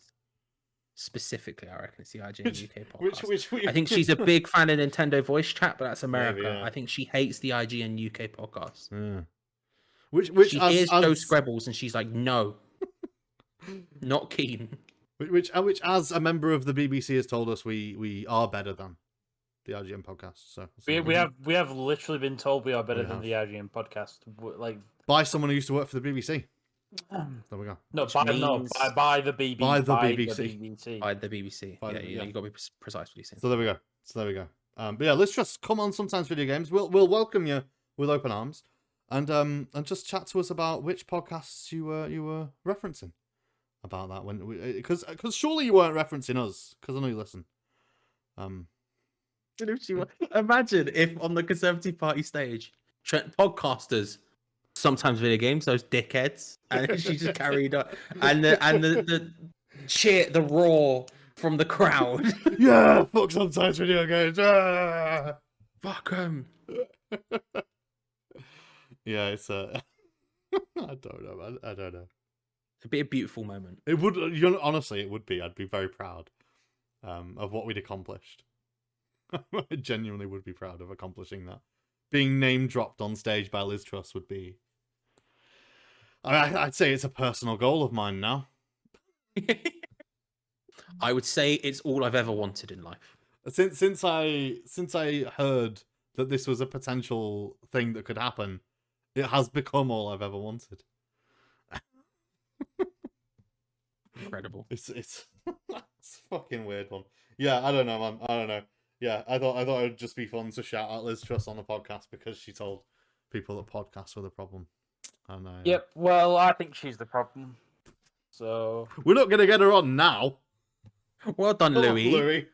Specifically, I reckon it's the IGN UK podcast. Which I think she's a big fan of Nintendo Voice Chat, but that's America. Maybe, yeah. I think she hates the IGN UK podcast. Yeah. Which she hears Joe Screbbles and she's like, "No, not keen." Which as a member of the BBC has told us, we are better than the IGN podcast. So we have literally been told we are better than the IGN podcast, like by someone who used to work for the BBC. There we go. No, by the BBC. By the BBC. By the BBC. Yeah, you got to be precise what you're saying. So there we go. But yeah, let's just come on Sometimes Video Games. We'll welcome you with open arms, and just chat to us about which podcasts you were referencing about that because surely you weren't referencing us because I know you listen. Imagine if on the Conservative Party stage, podcasters sometimes video games, those dickheads, and she just carried on, and the cheer, the roar from the crowd. Yeah, fuck sometimes video games. Ah! Fuck 'em. Yeah, it's I don't know, man. I don't know. It'd be a beautiful moment. It would, honestly, it would be. I'd be very proud of what we'd accomplished. I genuinely would be proud of accomplishing that. Being name dropped on stage by Liz Truss would be. I'd say it's a personal goal of mine now. I would say it's all I've ever wanted in life. Since I heard that this was a potential thing that could happen, it has become all I've ever wanted. Incredible. It's it's a fucking weird one. Yeah, I don't know, man. I don't know. Yeah, I thought it would just be fun to shout out Liz Truss on the podcast because she told people that podcasts were the problem. And Yep. Well, I think she's the problem. So we're not gonna get her on now. Well done, Louis.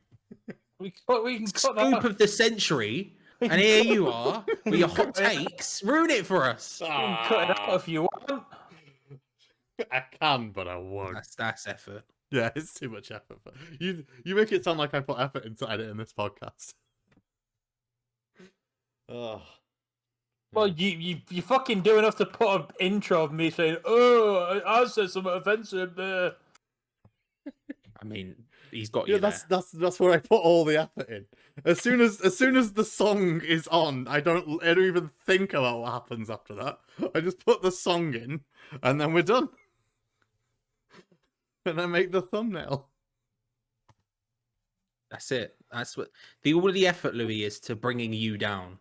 we can cut that Scoop out. of the century, and here you are with your hot takes. Ruin it for us. You can cut it out if you want. I can, but I won't. That's effort. Yeah, it's too much effort. You make it sound like I put effort into editing this podcast. Oh. Well, you fucking do enough to put an intro of me saying, "Oh, I said something offensive there." I mean, he's got Yeah, you there. that's where I put all the effort in. As soon as the song is on, I don't even think about what happens after that. I just put the song in, and then we're done. And I make the thumbnail. That's it. That's what all of the effort, Louis, is to bringing you down.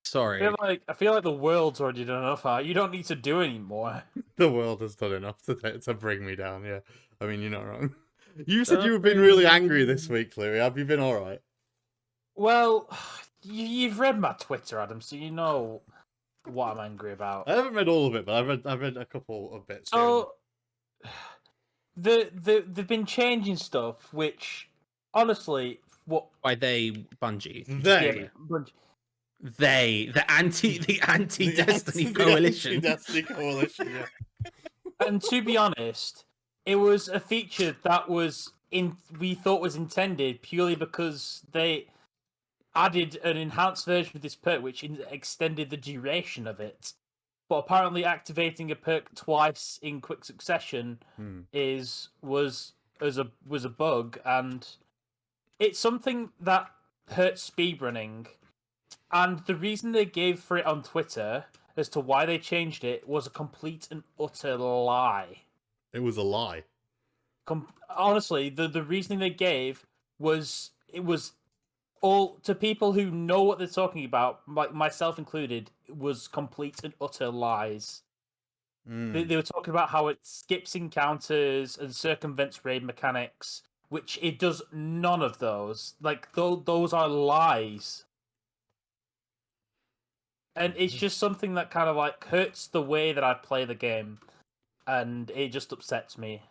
Sorry. I feel like the world's already done enough. You don't need to do anymore. The world has done enough to bring me down. Yeah, I mean, you're not wrong. You said you've been really angry this week, Louis. Have you been all right? Well, you've read my Twitter, Adam, so you know what I'm angry about. I haven't read all of it, but I've read a couple of bits. So, they've been changing stuff, which honestly, what By they, Bungie. They. The anti Destiny coalition. Destiny coalition. Yeah. And to be honest, it was a feature that we thought was intended purely because they added an enhanced version of this perk, which extended the duration of it. But apparently, activating a perk twice in quick succession was a bug, and it's something that hurts speedrunning. And the reason they gave for it on Twitter as to why they changed it was a complete and utter lie. It was a lie. Honestly, the reasoning they gave was it was all to people who know what they're talking about, like myself included, was complete and utter lies. They were talking about how it skips encounters and circumvents raid mechanics, which it does none of those. Like those are lies. And it's just something that kind of like hurts the way that I play the game, and it just upsets me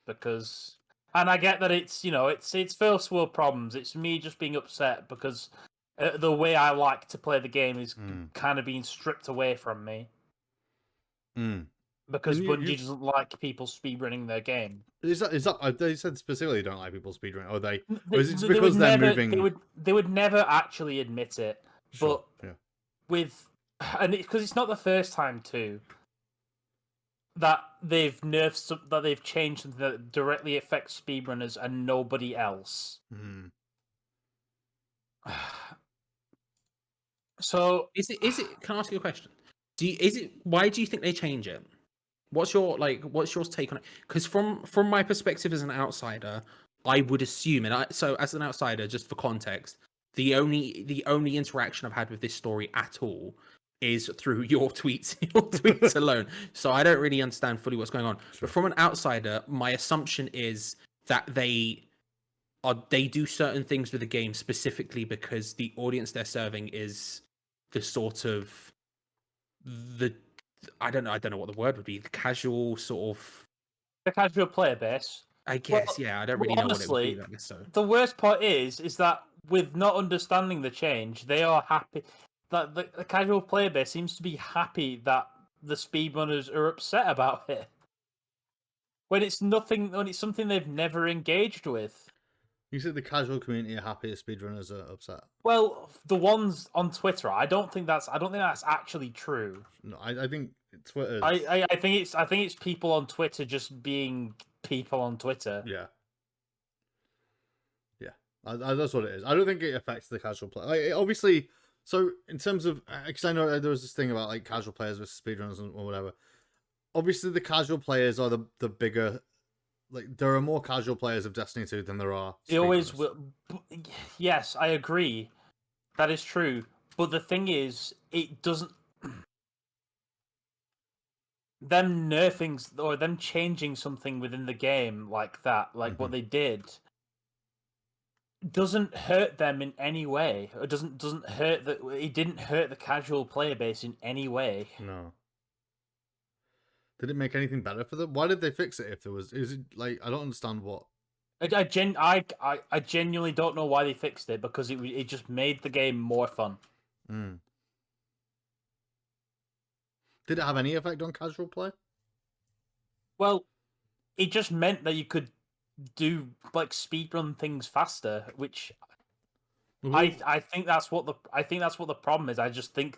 because, and I get that it's it's first world problems. It's me just being upset because the way I like to play the game is kind of being stripped away from me because Bungie doesn't like people speedrunning their game. Is that they said specifically don't like people speedrunning? Or is it They because would they're never, moving? They would never actually admit it. Sure, But yeah. because it's not the first time too that they've that they've changed something that directly affects speedrunners and nobody else. So is it? Can I ask you a question? Why do you think they change it? What's your take on it? Because from my perspective as an outsider, I would assume, so as an outsider, just for context, the only interaction I've had with this story at all is through your tweets alone. So I don't really understand fully what's going on. Sure. But from an outsider, my assumption is that they do certain things with the game specifically because the audience they're serving is the sort of I don't know what the word would be, the casual sort of the casual player base. I guess, yeah. I don't really know honestly, what it would be. So the worst part is that with not understanding the change, they are happy. that the casual player base seems to be happy that the speedrunners are upset about it. When it's something they've never engaged with. You said the casual community are happy if speedrunners are upset. Well, the ones on Twitter, I don't think that's actually true. No, I think Twitter. I think it's people on Twitter just being people on Twitter. Yeah. That's what it is. I don't think it affects the casual player. Like, obviously, so in terms of, because I know there was this thing about like casual players versus speedrunners or whatever. Obviously, the casual players are the bigger. Like, there are more casual players of Destiny 2 than there are. They always will. Yes, I agree. That is true. But the thing is, it doesn't. Them nerfing or them changing something within the game like that, like what they did, doesn't hurt them in any way. It doesn't hurt that. It didn't hurt the casual player base in any way. No. Did it make anything better for them? Why did they fix it? If there was, is it like, I don't understand what. I genuinely don't know why they fixed it, because it just made the game more fun. Mm. Did it have any effect on casual play? Well, it just meant that you could do like speedrun things faster, which I think that's what the problem is. I just think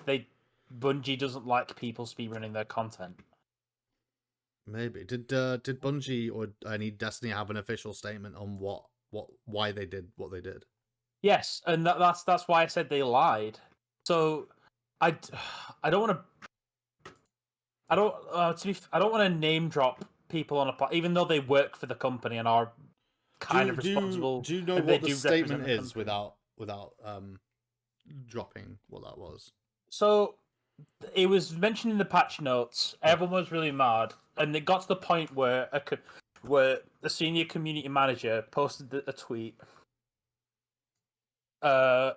Bungie doesn't like people speedrunning their content. Maybe did Bungie or any Destiny have an official statement on why they did what they did? Yes, and that's why I said they lied. So I don't want to. I don't want to name drop people on even though they work for the company and are kind of responsible. Do you know what the statement is without dropping what that was? So it was mentioned in the patch notes. Everyone was really mad, and it got to the point where the senior community manager posted a tweet. Hang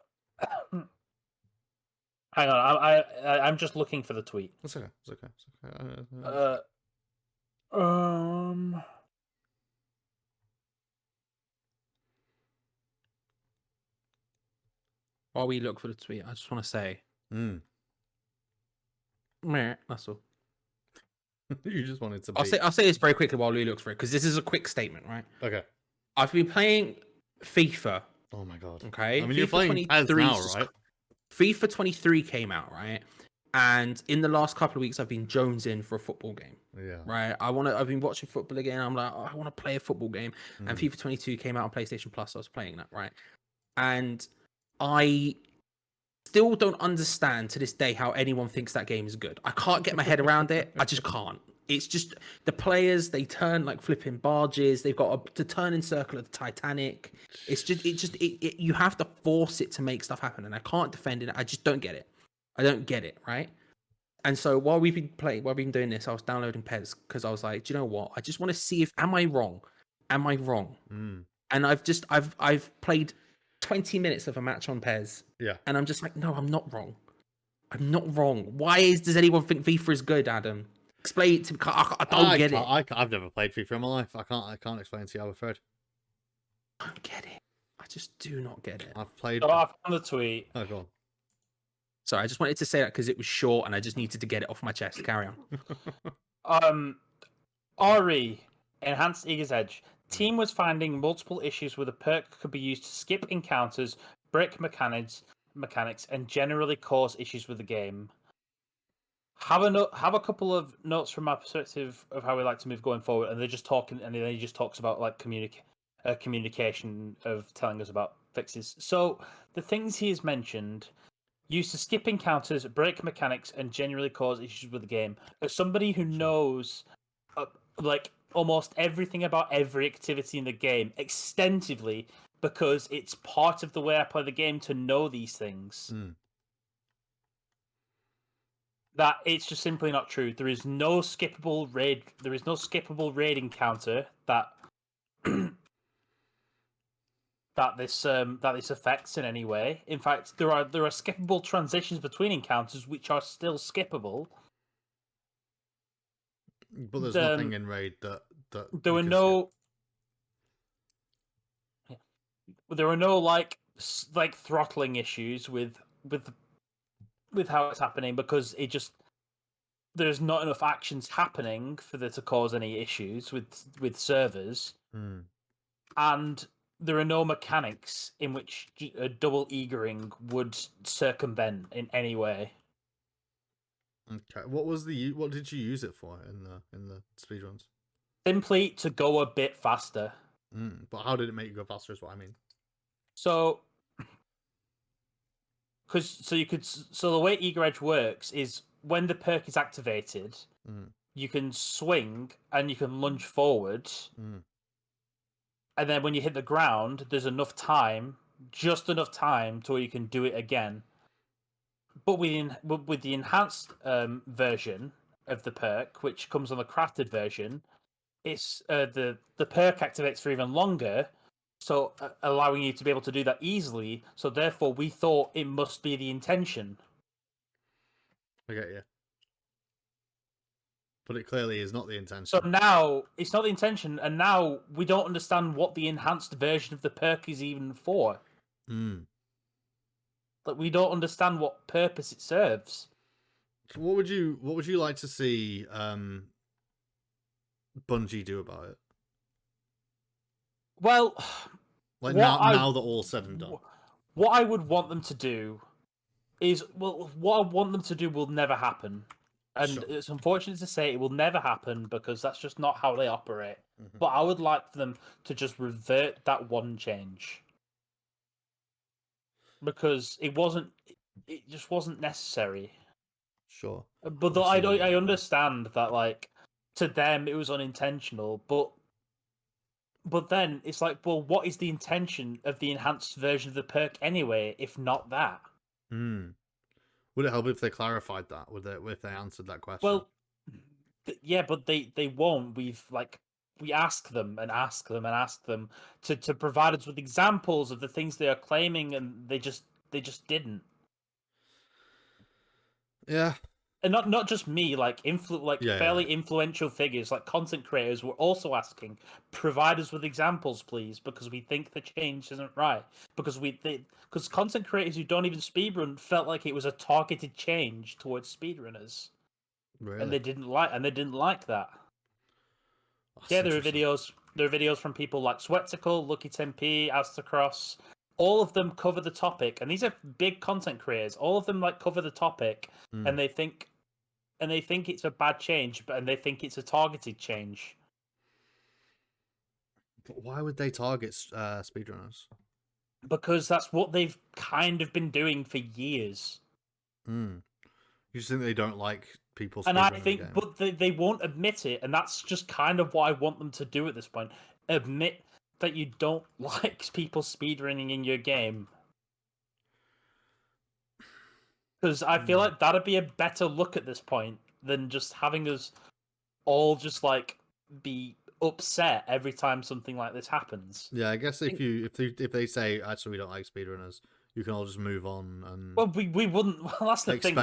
on, I'm just looking for the tweet. It's okay. It's okay. While we look for the tweet, I just want to say, meh, that's all. You just wanted to. I'll say this very quickly while Louis looks for it, because this is a quick statement, right? Okay. I've been playing FIFA. Oh my god. Okay. I mean, you're playing as now, right? FIFA 23 came out, right? And in the last couple of weeks, I've been jonesing for a football game. Yeah. Right. I've been watching football again. I'm like, oh, I want to play a football game. And FIFA 22 came out on PlayStation Plus. So I was playing that, right? And I still don't understand to this day how anyone thinks that game is good. I can't get my head around it. I just can't. It's just the players, they turn like flipping barges. They've got to turn in circle of the Titanic. You have to force it to make stuff happen. And I can't defend it. I just don't get it. I don't get it, right? And so while we've been doing this, I was downloading PES because I was like, do you know what? I just want to see am I wrong? Am I wrong? And I've played 20 minutes of a match on PES. Yeah. And I'm just like, no, I'm not wrong. I'm not wrong. Why does anyone think FIFA is good, Adam? Explain it to me. I don't get it. I've never played FIFA in my life. I can't explain to you, I'm afraid. I don't get it. I just do not get it. I've played. So I found the tweet. Oh, go on. Sorry, I just wanted to say that because it was short and I just needed to get it off my chest. Carry on. RE, Enhanced Eagle's Edge. Team was finding multiple issues with a perk that could be used to skip encounters, break mechanics, and generally cause issues with the game. Have a couple of notes from my perspective of how we like to move going forward, and they're just talking, and then he just talks about like communication of telling us about fixes. So the things he has mentioned: used to skip encounters, break mechanics, and generally cause issues with the game. As somebody who knows like almost everything about every activity in the game extensively, because it's part of the way I play the game to know these things. That it's just simply not true. There is no skippable raid. There is no skippable raid encounter that that this affects in any way. In fact, there are skippable transitions between encounters which are still skippable. But there's nothing in raid that there were no. There were no like throttling issues with with how it's happening because there's not enough actions happening for there to cause any issues with servers, and there are no mechanics in which a double eagering would circumvent in any way. Okay. What did you use it for in the speedruns? Simply to go a bit faster. But how did it make you go faster? Is what I mean. So the way Eager Edge works is when the perk is activated, you can swing and you can lunge forward, and then when you hit the ground, there's just enough time to where you can do it again. But with the enhanced version of the perk, which comes on the crafted version, it's the perk activates for even longer, so allowing you to be able to do that easily. So therefore, we thought it must be the intention. I get you. But it clearly is not the intention. So now it's not the intention, and now we don't understand what the enhanced version of the perk is even for. Like, we don't understand what purpose it serves. So what would you like to see Bungie do about it? Well, like now that all's said and done. What I would want them to do is, what I want them to do will never happen. And Sure. It's unfortunate to say it will never happen because that's just not how they operate. But I would like for them to just revert that one change. Because it just wasn't necessary. Sure. But I understand that, like, to them it was unintentional, but then it's like, well, what is the intention of the enhanced version of the perk anyway, if not that? Would it help if they clarified that? If they answered that question? Well, yeah, but they won't. We ask them and ask them and ask them to provide us with examples of the things they are claiming, and they just didn't. Yeah. And not just me, fairly influential figures, like content creators, were also asking, provide us with examples, please, because we think the change isn't right. Because content creators who don't even speedrun felt like it was a targeted change towards speedrunners, Really? and they didn't like that. That's Yeah, there are videos from people like Sweatical, Lucky 10p, Astacross. All of them cover the topic, and these are big content creators. All of them cover the topic, and they think it's a bad change, and they think it's a targeted change. But why would they target speedrunners? Because that's what they've kind of been doing for years. You just think they don't like people speedrunning? And I think, but they won't admit it, and that's just kind of what I want them to do at this point. Admit that you don't like people speedrunning in your game. Because I feel like that'd be a better look at this point than just having us all just be upset every time something like this happens. Yeah, I guess if they say actually we don't like speedrunners, you can all just move on and. Well, we wouldn't. Well, that's the thing.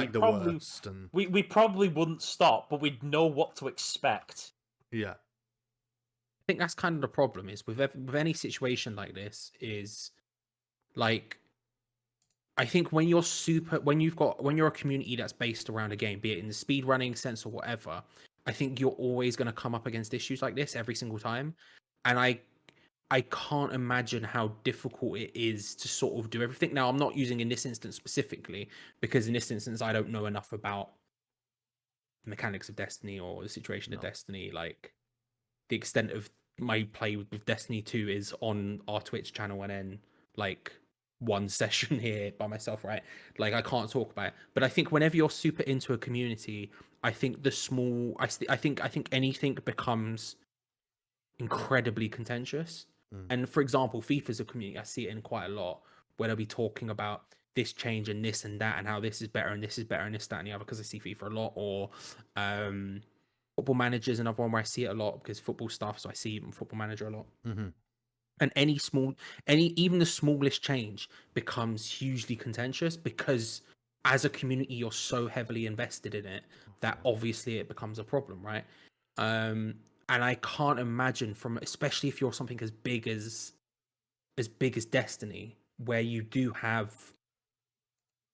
We probably wouldn't stop, but we'd know what to expect. Yeah. I think that's kind of the problem is with any situation like this is like. I think when you're a community that's based around a game, be it in the speedrunning sense or whatever, I think you're always going to come up against issues like this every single time. And I can't imagine how difficult it is to sort of do everything. Now, I'm not using in this instance specifically, because in this instance, I don't know enough about the mechanics of Destiny or the situation of Destiny. Like, the extent of my play with Destiny 2 is on our Twitch channel and then, one session here by myself, right? I can't talk about it. But I think whenever you're super into a community, I think I think anything becomes incredibly contentious. And for example, FIFA's a community. I see it in quite a lot where they'll be talking about this change and this and that and how this is better and this is better and this, that, and the other, because I see FIFA a lot. Or Football Manager is another one where I see it a lot because football stuff, so I see Football Manager a lot. And even the smallest change becomes hugely contentious because as a community, you're so heavily invested in it that obviously it becomes a problem, right? And I can't imagine especially if you're something as big as Destiny, where you do have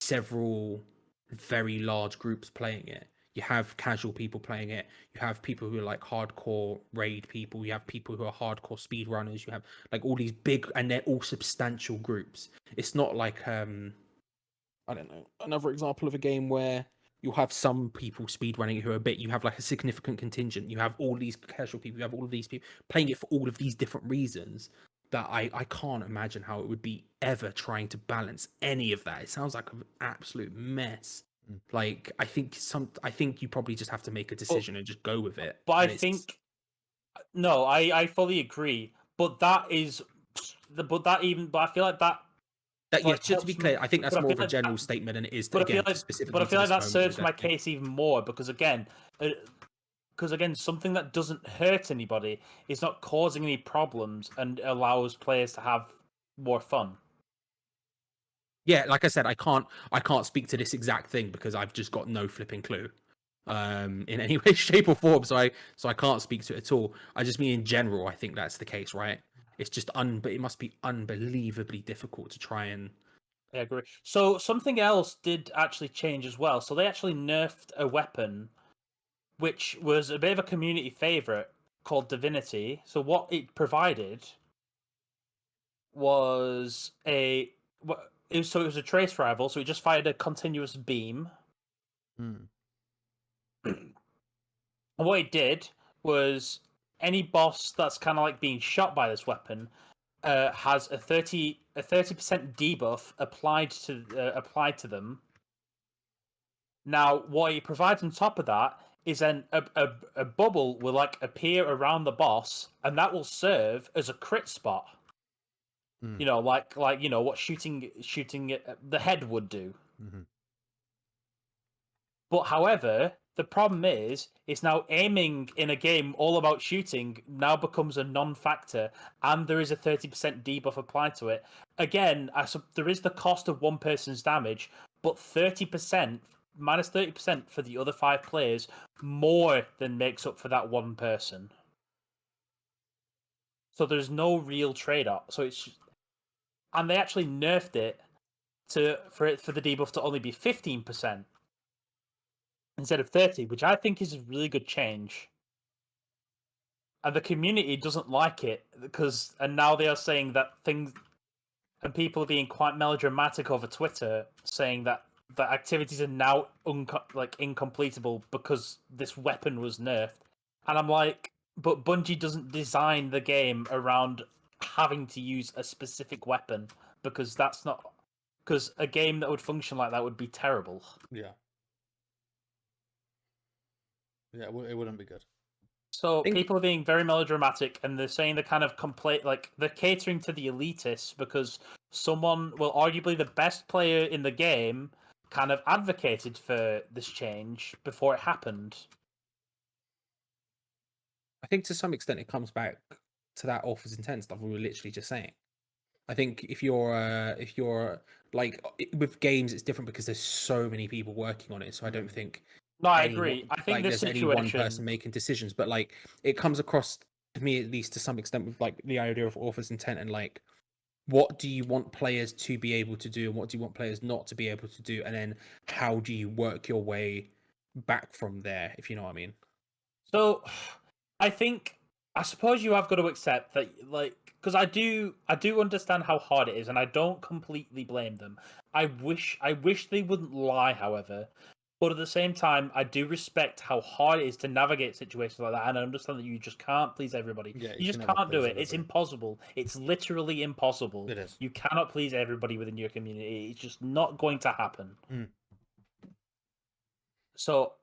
several very large groups playing it. You have casual people playing it. You have people who are like hardcore raid people. You have people who are hardcore speedrunners. You have like all these big, and they're all substantial groups. It's not like I don't know, another example of a game where you'll have some people speedrunning who are a bit. You have like a significant contingent. You have all these casual people. You have all of these people playing it for all of these different reasons. That I can't imagine how it would be ever trying to balance any of that. It sounds like an absolute mess. Like I think you probably just have to make a decision and just go with it. But I And it's- think no, I fully agree. But that is, but I feel like that. that yeah, like, just to be helps clear, I think that's but I more feel of a like general that- statement than it is But I again feel like, specifically. but I feel like to that this moment serves my exactly. case even more because again, something that doesn't hurt anybody is not causing any problems and allows players to have more fun. Yeah, like I said, I can't speak to this exact thing because I've just got no flipping clue in any way, shape, or form. So I can't speak to it at all. I just mean in general, I think that's the case, right? It's just but it must be unbelievably difficult to try and. I agree. So something else did actually change as well. So they actually nerfed a weapon, which was a bit of a community favorite called Divinity. So what it provided was it was a trace rifle. So it just fired a continuous beam. Hmm. And what it did was any boss that's kind of like being shot by this weapon has a 30% debuff applied to them. Now, what it provides on top of that is then a bubble will like appear around the boss, and that will serve as a crit spot. Mm. You know, like you know what shooting the head would do. Mm-hmm. But however, the problem is, it's now aiming in a game all about shooting now becomes a non-factor, and there is a 30% debuff applied to it. Again, there is the cost of one person's damage, but 30% minus 30% for the other 5 players more than makes up for that one person. So there's no real trade-off. And they actually nerfed it for the debuff to only be 15%. Instead of 30, which I think is a really good change. And the community doesn't like it and now they are saying that things, and people are being quite melodramatic over Twitter, saying that the activities are now incompletable because this weapon was nerfed. And I'm like, but Bungie doesn't design the game around having to use a specific weapon because a game that would function like that would be terrible. Yeah. Yeah, it wouldn't be good. So people are being very melodramatic, and they're saying they're kind of they're catering to the elitists because someone, well, arguably the best player in the game, kind of advocated for this change before it happened. I think to some extent it comes back to that author's intent stuff we were literally just saying. I think if you're like with games, it's different because there's so many people working on it. So I don't think. No, I agree. I think like, this there's situation, any one person making decisions, but like it comes across to me at least to some extent with like the idea of author's intent and like what do you want players to be able to do and what do you want players not to be able to do, and then how do you work your way back from there, if you know what I mean. So, I suppose you have got to accept that, like, because I do understand how hard it is, and I don't completely blame them. I wish they wouldn't lie, however. But at the same time, I do respect how hard it is to navigate situations like that, and I understand that you just can't please everybody. Yeah, you just can never can't do please it. It's everybody. impossible. It's literally impossible. It is. You cannot please everybody within your community. It's just not going to happen. Mm. So,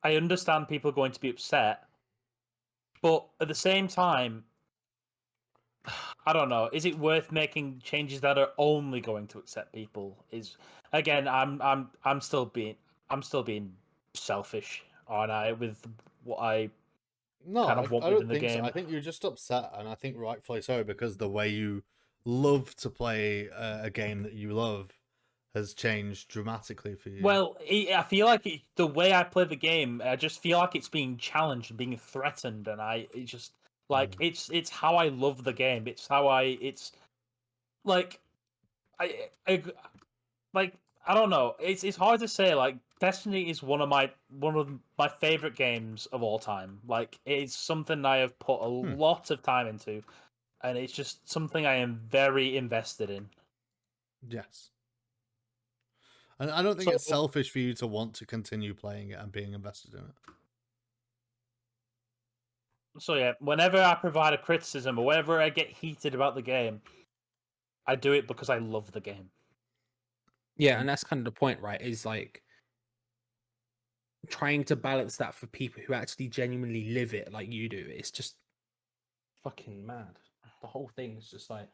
I understand people are going to be upset, but at the same time, I don't know. Is it worth making changes that are only going to upset people? Is again, I'm still being selfish, aren't I? With what I No, kind of want I within don't the think so. game. I think you're just upset, and I think rightfully so, because the way you love to play a game that you love has changed dramatically for you. Well, I feel like the way I play the game, I just feel like it's being challenged and being threatened, and it just like it's how I love the game. It's how it's like I like I don't know. It's hard to say. Like Destiny is one of my favorite games of all time. Like it's something I have put a lot of time into, and it's just something I am very invested in. Yes. And I don't think So- it's selfish for you to want to continue playing it and being invested in it. So yeah, whenever I provide a criticism or whenever I get heated about the game, I do it because I love the game. Yeah, and that's kind of the point, right? Is like trying to balance that for people who actually genuinely live it like you do. It's just fucking mad. The whole thing is just like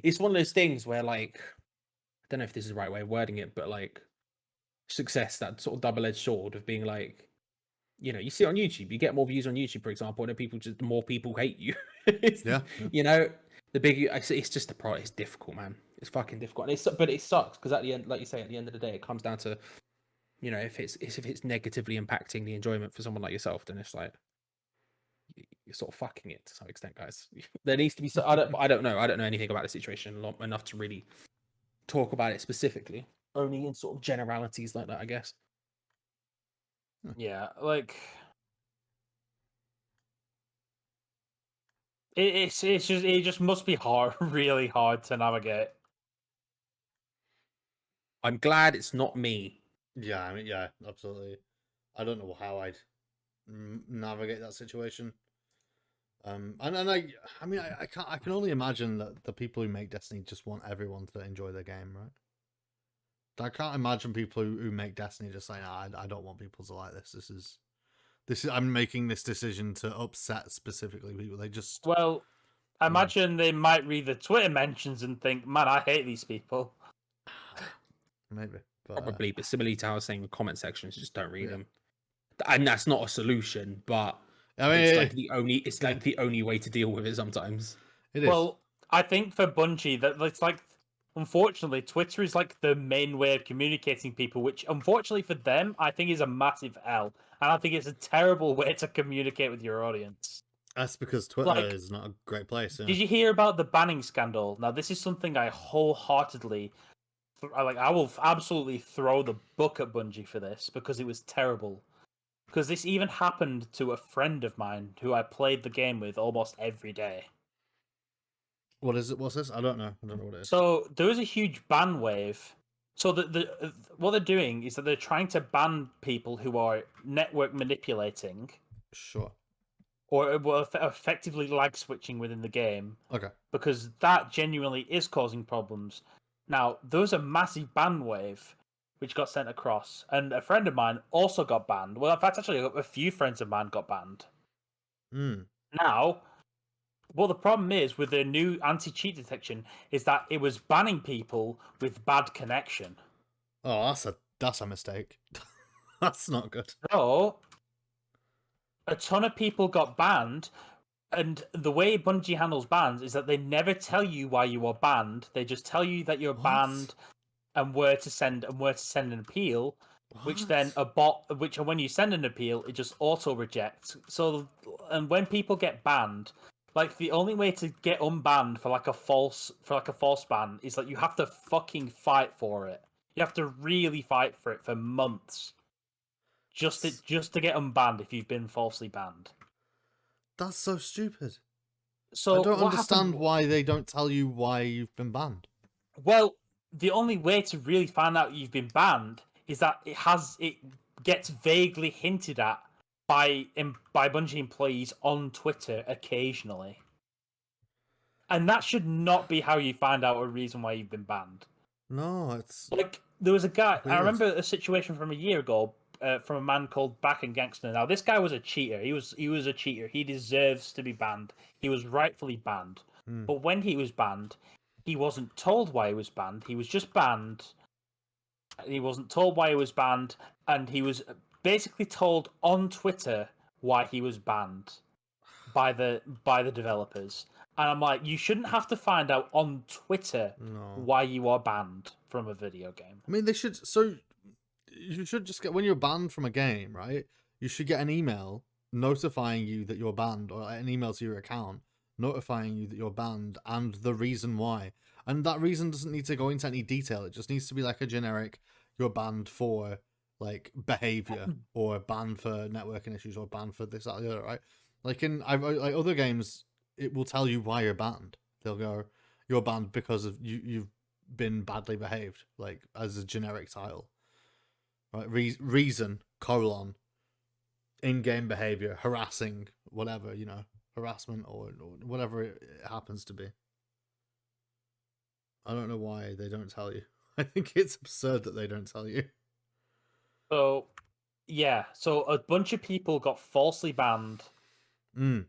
it's one of those things where like I don't know if this is the right way of wording it, but like success, that sort of double-edged sword of being like, you know, you see it on YouTube, you get more views on YouTube, for example, and then the more people hate you. Yeah. You know, the bigger it's just the product. It's difficult, man. It's fucking difficult, and but it sucks because at the end, like you say, at the end of the day, it comes down to, you know, if it's negatively impacting the enjoyment for someone like yourself, then it's like you're sort of fucking it to some extent, guys. There needs to be I don't know anything about the situation enough to really talk about it specifically. Only in sort of generalities like that, I guess. Yeah, like it just must be hard, really hard to navigate. I'm glad it's not me. Yeah, I mean, yeah, absolutely. I don't know how I'd navigate that situation. And I mean, I can only imagine that the people who make Destiny just want everyone to enjoy their game, right? I can't imagine people who make Destiny just saying, I don't want people to like this. This is I'm making this decision to upset specifically people. They just Well, I imagine they might read the Twitter mentions and think, "Man, I hate these people." maybe Probably, but similarly to how I was saying with comment sections, just don't read them. And that's not a solution, but I mean, it's like the only way to deal with it sometimes. It is. Well, I think for Bungie that it's like, unfortunately, Twitter is like the main way of communicating people, which unfortunately for them, I think is a massive L, and I think it's a terrible way to communicate with your audience. That's because Twitter is not a great place. Yeah. Did you hear about the banning scandal? Now, this is something I wholeheartedly I will absolutely throw the book at Bungie for this because it was terrible. Because this even happened to a friend of mine who I played the game with almost every day. What is it? What's this? I don't know. I don't know what it is. So there was a huge ban wave. So what they're doing is that they're trying to ban people who are network manipulating. Sure. Or effectively lag switching within the game. Okay. Because that genuinely is causing problems. Now, there was a massive ban wave which got sent across, and a friend of mine also got banned. Well, in fact, actually, a few friends of mine got banned. Now, well, the problem is with the new anti-cheat detection is that it was banning people with bad connection. Oh, that's a mistake. That's not good. So, a ton of people got banned. And the way Bungie handles bans is that they never tell you why you are banned. They just tell you that you're banned and where to send an appeal. Which then when you send an appeal, it just auto rejects. So, and when people get banned, like the only way to get unbanned for a false ban is that you have to fucking fight for it. You have to really fight for it for months, just to get unbanned if you've been falsely banned. That's so stupid. So I don't understand why they don't tell you why you've been banned. Well, the only way to really find out you've been banned is that it gets vaguely hinted at by Bungie employees on Twitter occasionally. And that should not be how you find out a reason why you've been banned. No, it's like there was a guy. weird. I remember a situation from a year ago. From a man called Back and Gangster. Now, this guy was a cheater. He was a cheater. He deserves to be banned. He was rightfully banned. But when he was banned, he wasn't told why he was banned. He was just banned. He wasn't told why he was banned, and he was basically told on Twitter why he was banned by the developers. And I'm like, you shouldn't have to find out on Twitter why you are banned from a video game. I mean, they should. So you should just get, when you're banned from a game, right? You should get an email notifying you that you're banned, or an email to your account notifying you that you're banned and the reason why. And that reason doesn't need to go into any detail. It just needs to be like a generic, you're banned for like behavior, or banned for networking issues, or banned for this, that, the other, right? Like like other games, it will tell you why you're banned. They'll go, you're banned because of you've been badly behaved, like as a generic title. Right? Reason, in-game behavior, harassing, whatever, harassment or whatever it happens to be. I don't know why they don't tell you. I think it's absurd that they don't tell you. So, yeah. So a bunch of people got falsely banned. Mm.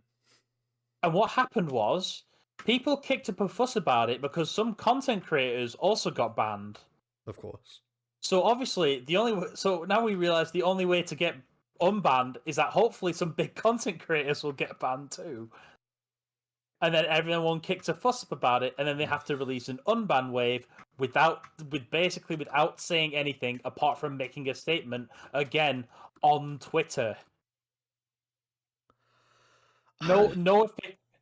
And what happened was, people kicked up a fuss about it because some content creators also got banned. Of course. So obviously, so now we realize the only way to get unbanned is that hopefully some big content creators will get banned too. And then everyone kicks a fuss up about it, and then they have to release an unban wave without saying anything apart from making a statement again on Twitter.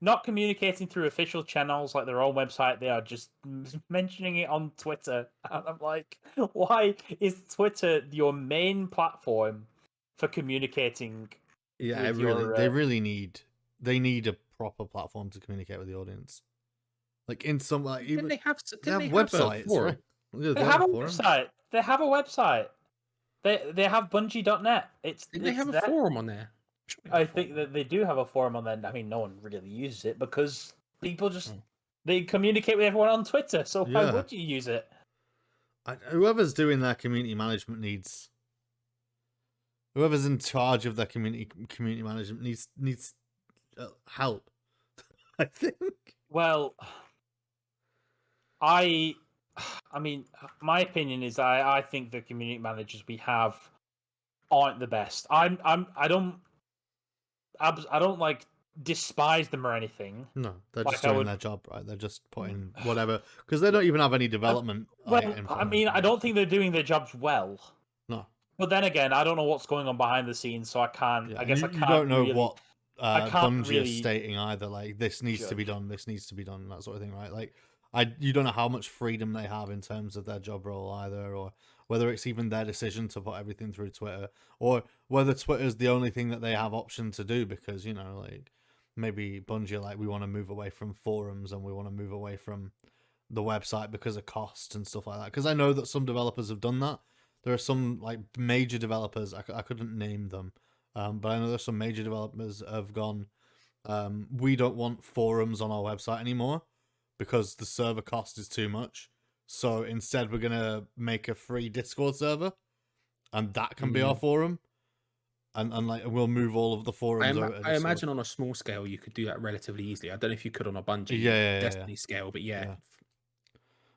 Not communicating through official channels like their own website. They are just mentioning it on Twitter, and I'm like, why is Twitter your main platform for communicating? Yeah, they really need a proper platform to communicate with the audience. Like in some, like even they have websites, right? They have a website. They have a website. They have Bungie.net. They have a forum on there. I think that they do have a forum on there. I mean, no one really uses it because people just they communicate with everyone on Twitter. So why would you use it? Whoever's doing their community management needs. Whoever's in charge of their community management needs help. I think. Well, I mean, my opinion is I think the community managers we have aren't the best. I don't like despise them or anything. No, they're just doing their job, right? They're just putting whatever, because they don't even have any development. I mean, I don't think they're doing their jobs well. No. But then again, I don't know what's going on behind the scenes, so I can't. Yeah, I guess I can't. You don't know really, what Bungie really is stating either. Like this needs to be judge. done. This needs to be done. That sort of thing, right? Like you don't know how much freedom they have in terms of their job role either, or whether it's even their decision to put everything through Twitter, or whether Twitter is the only thing that they have option to do because like maybe Bungie are like, we want to move away from forums and we want to move away from the website because of cost and stuff like that. Because I know that some developers have done that. There are some like major developers, I couldn't name them, but I know there's some major developers have gone, we don't want forums on our website anymore because the server cost is too much. So instead we're going to make a free Discord server and that can be our forum. And like we'll move all of the forums over to Discord. I imagine on a small scale you could do that relatively easily. I don't know if you could on a Bungie Destiny scale, but yeah.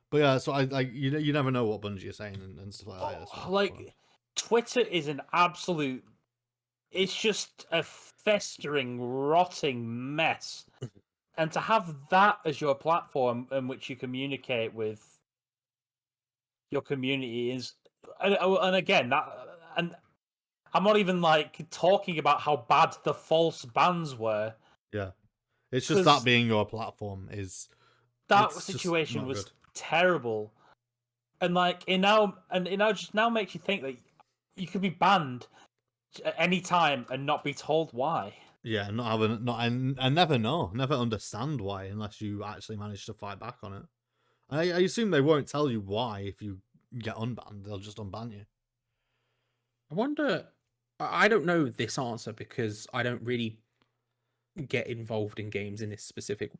But yeah, so you never know what Bungie is saying and stuff like that. So, like, Twitter is an absolute. It's just a festering, rotting mess, and to have that as your platform in which you communicate with your community is, and again and I'm not even like talking about how bad the false bans were. Yeah, it's just that being your platform is. That situation was terrible, and like it now just makes you think that you could be banned at any time and not be told why. Yeah, I never understand why unless you actually manage to fight back on it. I assume they won't tell you why if you get unbanned. They'll just unban you. I wonder. I don't know this answer because I don't really get involved in games in this specific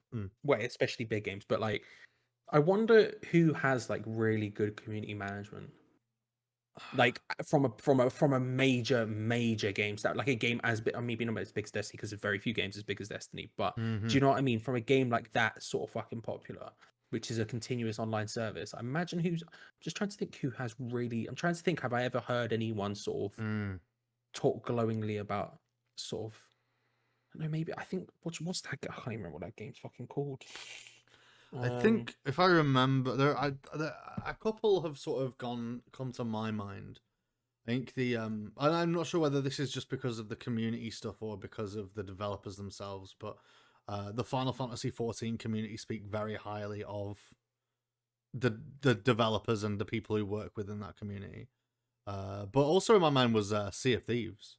way, especially big games. But like, I wonder who has like really good community management, like from a major game start, like a game as big. I mean, maybe not as big as Destiny because there's very few games as big as Destiny. But do you know what I mean? From a game like that, sort of fucking popular, which is a continuous online service. I imagine I'm just trying to think who has really. I'm trying to think. Have I ever heard anyone sort of talk glowingly about sort of? I don't know, maybe I think what's that? I can't even remember what that game's fucking called. I think if I remember, a couple have sort of come to my mind. I think and I'm not sure whether this is just because of the community stuff or because of the developers themselves, but the Final Fantasy XIV community speak very highly of the developers and the people who work within that community. But also in my mind was Sea of Thieves.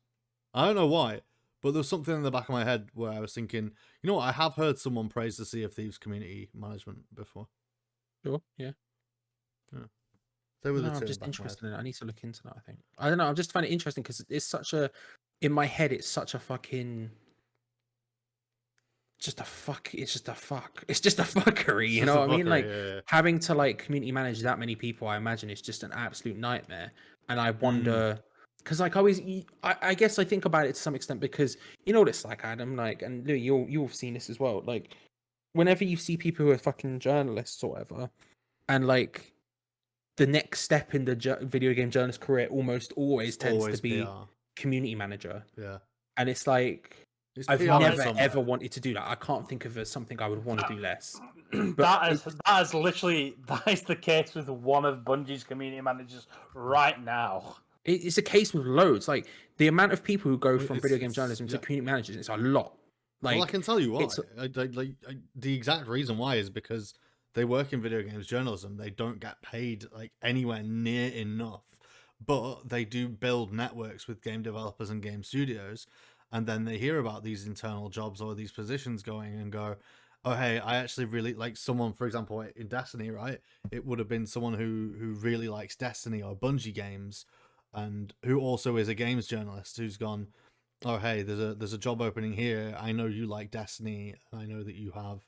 I don't know why, but there was something in the back of my head where I was thinking, you know what, I have heard someone praise the Sea of Thieves community management before. Sure, yeah. They were the I'm two just in the back of my head. interested in it. I need to look into that, I think. I don't know, I just find it interesting because it's such a, in my head, it's such a fucking, it's just a fuckery, you It's know just a what I mean? fuckery, Like, yeah. having to like community manage that many people, I imagine it's just an absolute nightmare. And I wonder, because like I guess I think about it to some extent because you know what it's like, Adam, like, and Louis, you've seen this as well. Like, whenever you see people who are fucking journalists or whatever, and like the next step in the video game journalist career almost always tends to be PR. community manager. Yeah. And it's like, It's I've PR in never some way. ever wanted to do that. I can't think of something I would want to do less. But that is literally that is the case with one of Bungie's community managers right now. It's a case with loads. Like the amount of people who go from video game It's- journalism to yeah. community managers, it's a lot. Like, well, I can tell you why. it's- The exact reason why is because they work in video games journalism. They don't get paid like anywhere near enough, but they do build networks with game developers and game studios, and then they hear about these internal jobs or these positions going and go, oh hey, I actually really like someone, for example, in Destiny, right? It would have been someone who really likes Destiny or Bungie games, and who also is a games journalist who's gone, oh hey, there's a job opening here. I know you like Destiny, and I know that you have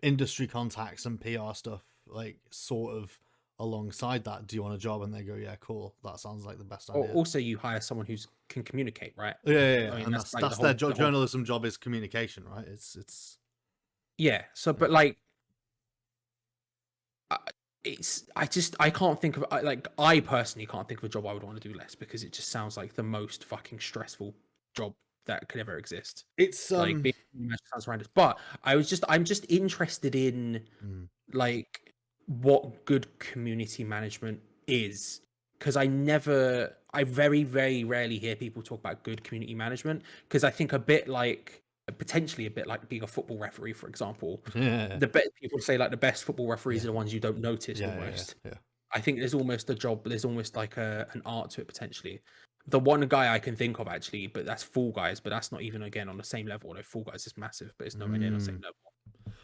industry contacts and PR stuff like sort of alongside that. Do you want a job? And they go, yeah, cool. That sounds like the best or idea. also you hire someone who can communicate, right? Yeah. I mean, And that's like that's the their whole- the whole- journalism job is communication, right? It's Yeah. So, but like, I can't think of I personally can't think of a job I would want to do less because it just sounds like the most fucking stressful job that could ever exist. it's Like being sounds horrendous. But I'm just interested in like what good community management is because I very very rarely hear people talk about good community management because I think potentially a bit like being a football referee, for example. yeah. People say like the best football referees Yeah. are the ones you don't notice Yeah. almost. I think there's almost a job. There's almost like an art to it potentially. The one guy I can think of actually, but that's Fall Guys, but that's not even again on the same level. Although Fall Guys is massive, but it's nowhere near on the same level.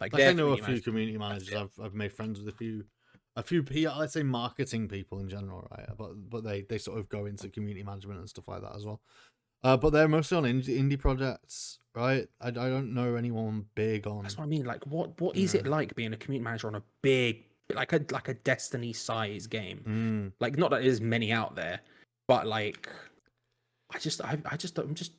Like their I know a community few management- community managers. I've made friends with a few PR, let's say marketing people in general, right? But they sort of go into community management and stuff like that as well. But they're mostly on indie projects, right? I don't know anyone big on. That's what I mean. Like, what is it like being a community manager on a big, like a Destiny size game? Like, not that there's many out there, but like, I just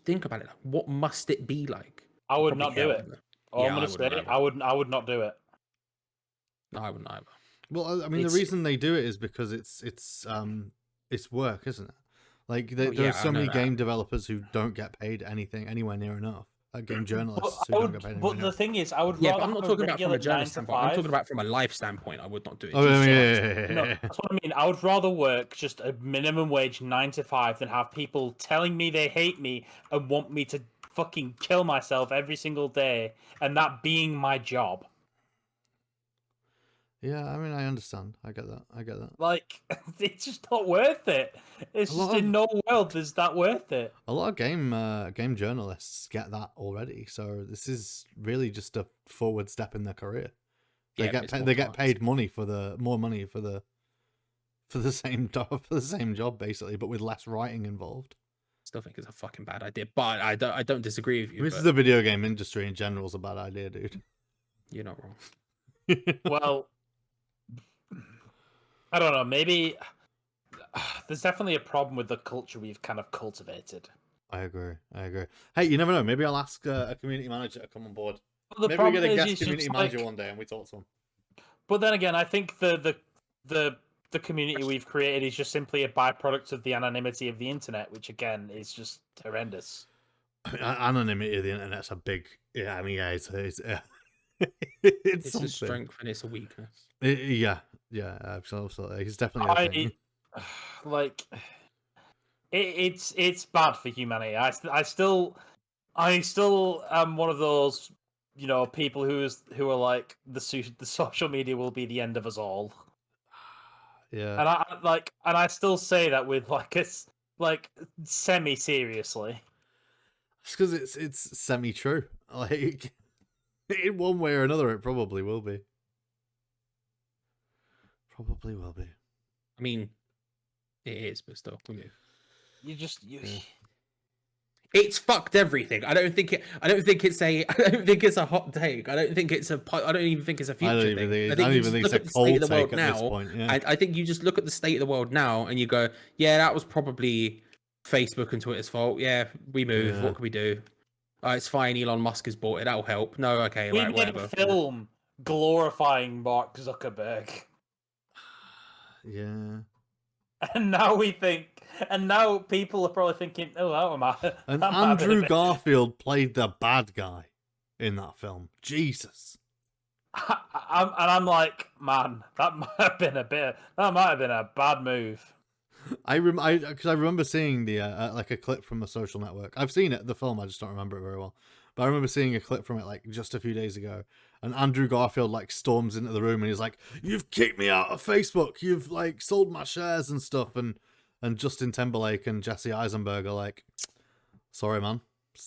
think about it. Like, what must it be like? I would not do it. Yeah, I'm gonna say I would not do it. No, I wouldn't either. Well, I mean, the reason they do it is because it's work, isn't it? Like there are so many game developers who don't get paid anything anywhere near enough. Game journalists who don't get paid But anywhere the enough. thing is, I would. Yeah, rather but I'm not have talking about from a regular 9 journalist to standpoint. I'm 5. talking about from a life standpoint. I would not do it. Oh Jesus yeah, Christ. No, that's what I mean. I would rather work just a minimum wage 9 to 5 than have people telling me they hate me and want me to fucking kill myself every single day, and that being my job. Yeah, I mean, I understand. I get that. Like, it's just not worth it. It's just in no world is that worth it. A lot of game journalists get that already, so this is really just a forward step in their career. They get paid money for more money for the same job basically, but with less writing involved. Still think it's a fucking bad idea, but I don't disagree with you. This is the video game industry in general is a bad idea, dude. You're not wrong. Well, I don't know. Maybe there's definitely a problem with the culture we've kind of cultivated. I agree. Hey, you never know. Maybe I'll ask a community manager to come on board. But Maybe we get a guest community manager one day and we talk to him. But then again, I think the community we've created is just simply a byproduct of the anonymity of the internet, which again is just horrendous. Anonymity of the internet's a big. Yeah, I mean, yeah, it's It's something. a strength and it's a weakness. Yeah, absolutely. It's definitely like it's bad for humanity. I still am one of those people who are like the social media will be the end of us all. Yeah. And I still say that with like semi seriously. It's because it's semi true. Like in one way or another, it probably will be. Probably will be. I mean, it is, but still, we move. It's fucked everything. I don't think it's a hot take. I don't even think it's a future thing. I don't even think it's a cold take at this point. Yeah. I think you just look at the state of the world now and you go, yeah, that was probably Facebook and Twitter's fault. Yeah, we move. Yeah. What can we do? It's fine. Elon Musk has bought it. That'll help. No, okay, we made a film glorifying Mark Zuckerberg. Yeah. And now people are probably thinking, oh, how am I? And Andrew Garfield played the bad guy in that film. Jesus. I'm like, man, that might have been a bad move. Because I remember seeing the like a clip from a Social Network. I've seen it, the film. I just don't remember it very well. But I remember seeing a clip from it like just a few days ago. And Andrew Garfield like storms into the room and he's like, "You've kicked me out of Facebook. You've like sold my shares and stuff." And Justin Timberlake and Jesse Eisenberg are like, "Sorry, man.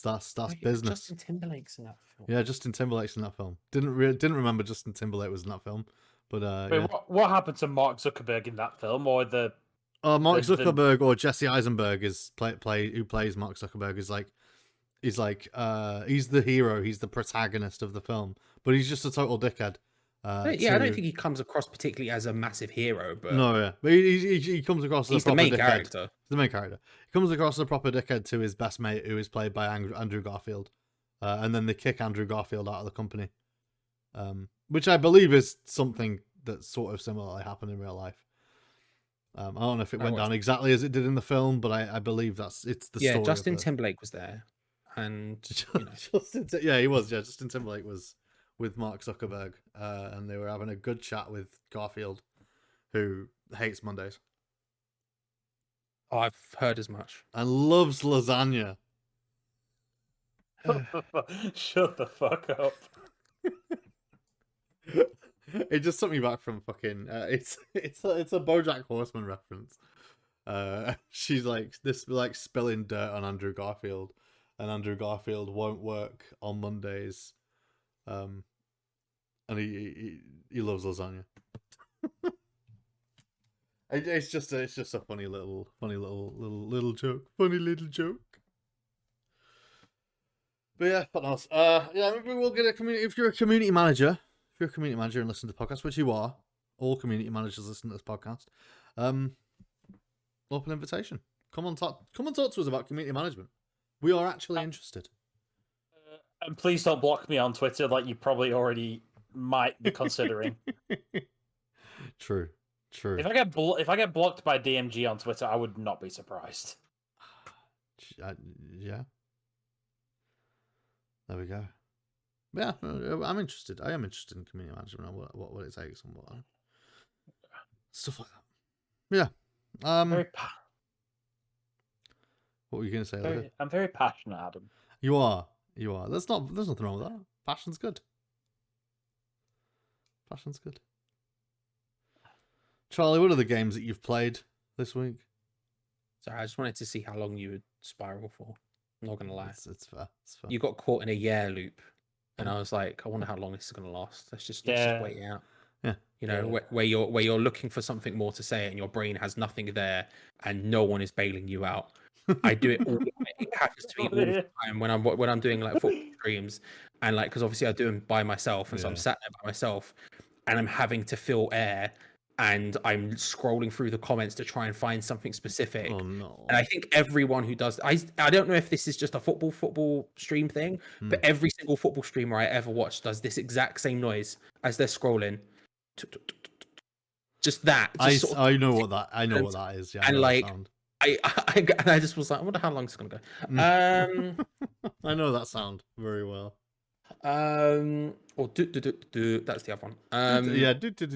That's business." Justin Timberlake's in that film. Yeah, Justin Timberlake's in that film. Didn't remember Justin Timberlake was in that film. But wait, yeah. What happened to Mark Zuckerberg in that film, or the? Mark Zuckerberg or Jesse Eisenberg is who plays Mark Zuckerberg is like. He's the hero. He's the protagonist of the film, but he's just a total dickhead. I don't think he comes across particularly as a massive hero, but no, yeah, but he comes across as the main character. He's the main character. He comes across as a proper dickhead to his best mate, who is played by Andrew Garfield, and then they kick Andrew Garfield out of the company, which I believe is something that's sort of similarly happened in real life. I don't know if it went down exactly as it did in the film, but I believe it's the story. Yeah, Justin Timberlake was there. And he was. Yeah, Justin Timberlake was with Mark Zuckerberg, and they were having a good chat with Garfield, who hates Mondays. Oh, I've heard as much. And loves lasagna. Shut the fuck up. It just took me back from fucking. It's a BoJack Horseman reference. She's like spilling dirt on Andrew Garfield. And Andrew Garfield won't work on Mondays, and he loves lasagna. It's just a funny little joke, But yeah, what else? Maybe we'll get a community. If you're a community manager, and listen to podcasts, which you are, all community managers listen to this podcast. Open invitation. Come on, talk to us about community management. We are actually interested. And please don't block me on Twitter like you probably already might be considering. True. If I get blocked by DMG on Twitter, I would not be surprised. Yeah. There we go. Yeah, I'm interested. I am interested in community management and what it takes and what stuff like that. Yeah. What were you going to say? I'm very passionate, Adam. You are. There's nothing wrong with that. Passion's good. Charlie, what are the games that you've played this week? Sorry, I just wanted to see how long you would spiral for. I'm not going to lie. It's fair. You got caught in a year loop. And I was like, I wonder how long this is going to last. Let's just wait it out. Yeah. You know, where you're looking for something more to say and your brain has nothing there and no one is bailing you out. I do it all. It happens to me all the time when I'm doing like football streams, and like because obviously I do them by myself, and so I'm sat there by myself, and I'm having to fill air, and I'm scrolling through the comments to try and find something specific. Oh no! And I think everyone who does, I don't know if this is just a football stream thing, but every single football streamer I ever watched does this exact same noise as they're scrolling. Just that. I know what that is. Yeah, and like. I just was like, I wonder how long it's gonna go. I know that sound very well. Or do that's the other one.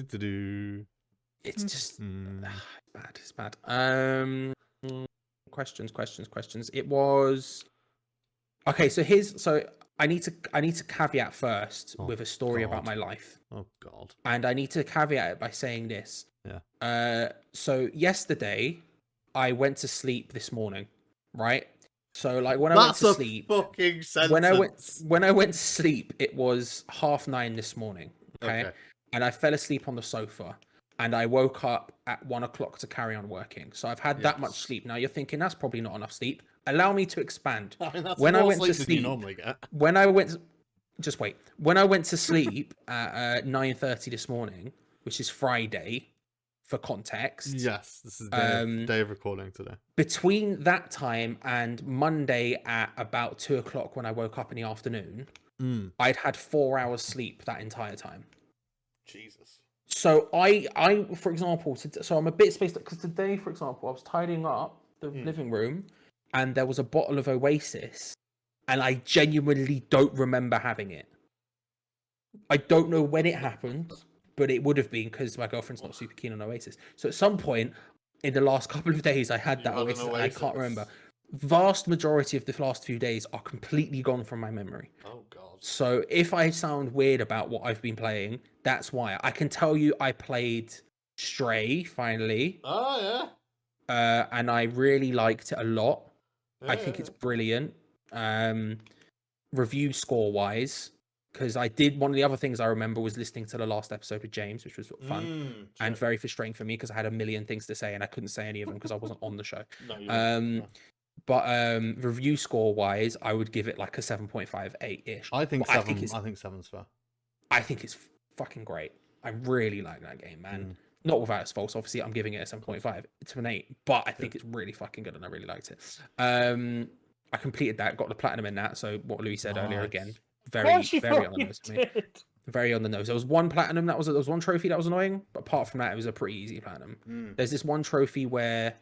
Do. It's just it's bad. Questions. It was okay. So I need to caveat first Oh, with a story about God. my life. Oh God. And I need to caveat it by saying this. Yeah. So yesterday, I went to sleep this morning, right? So like when I went That's to a sleep, fucking sentence. when I went to sleep, it was 9:30 this morning. Okay? And I fell asleep on the sofa, and I woke up at 1 o'clock to carry on working. So I've had that much Yes. sleep. Now you're thinking that's probably not enough sleep. Allow me to expand. I mean, that's When I more went to sleep than you sleep, normally get. when I went, just wait. When I went to sleep at 9:30 this morning, which is Friday, for context. Yes, this is day of recording today. Between that time and Monday at about 2 o'clock when I woke up in the afternoon, I'd had 4 hours sleep that entire time. Jesus. So I for example, so I'm a bit spaced up because today, for example, I was tidying up the living room, and there was a bottle of Oasis, and I genuinely don't remember having it. I don't know when it happened, but it would have been because my girlfriend's not super keen on Oasis. So at some point in the last couple of days, I had that Oasis, and I can't remember. Vast majority of the last few days are completely gone from my memory. Oh God. So if I sound weird about what I've been playing, that's why. I can tell you I played Stray finally. Oh yeah. And I really liked it a lot. Yeah, I think it's brilliant. Review score wise, because I did one of the other things I remember was listening to the last episode with James, which was fun and very frustrating for me because I had a million things to say and I couldn't say any of them because I wasn't on the show. But review score wise, I would give it like a 7.58-ish. I think but 7. I think 7's fair. I think it's fucking great. I really like that game, man. Not without its faults. Obviously, I'm giving it a 7.5 to an 8, but I think it's really fucking good and I really liked it. I completed that, got the platinum in that. So what Louis said earlier again, very on the nose for me. Very on the nose. There was one platinum there was one trophy that was annoying, but apart from that, it was a pretty easy platinum. There's this one trophy where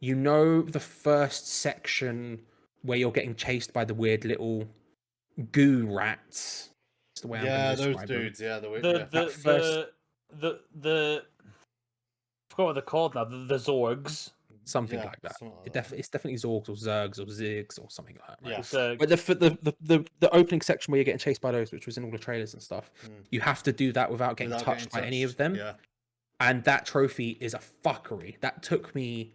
the first section where you're getting chased by the weird little goo rats. That's the way I'm going to describe those dudes. them. Yeah, the weird. The I forgot what they're called now. The Zorgs. Something like that. It's definitely Zorgs or Zergs or Zigs or something like that. Right? Yeah. But the opening section where you're getting chased by those, which was in all the trailers and stuff, you have to do that without getting touched by any of them. Yeah. And that trophy is a fuckery. That took me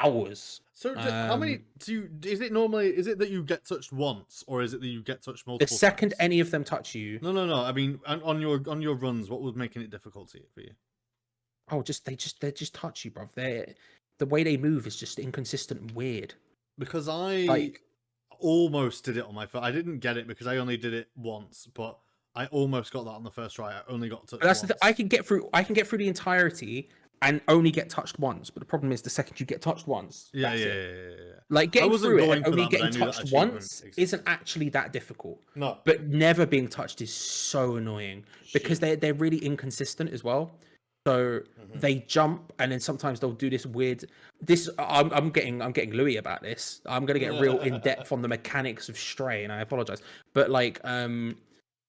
hours. So how many is it normally? Is it that you get touched once, or is it that you get touched multiple The second times? any of them touch you. No. I mean, on your runs, what was making it difficult for you? Oh, they just touch you, bruv. The way they move is just inconsistent and weird. Because I almost did it on my phone. I didn't get it because I only did it once, but I almost got that on the first try. I only got touched. But that's once. I can get through the entirety and only get touched once. But the problem is the second you get touched once. Yeah. Like getting through it and only getting touched once isn't actually that difficult. No. But never being touched is so annoying because they're really inconsistent as well. So they jump and then sometimes they'll do this weird. I'm getting Louis about this. I'm gonna get real in depth on the mechanics of Stray, and I apologize. But like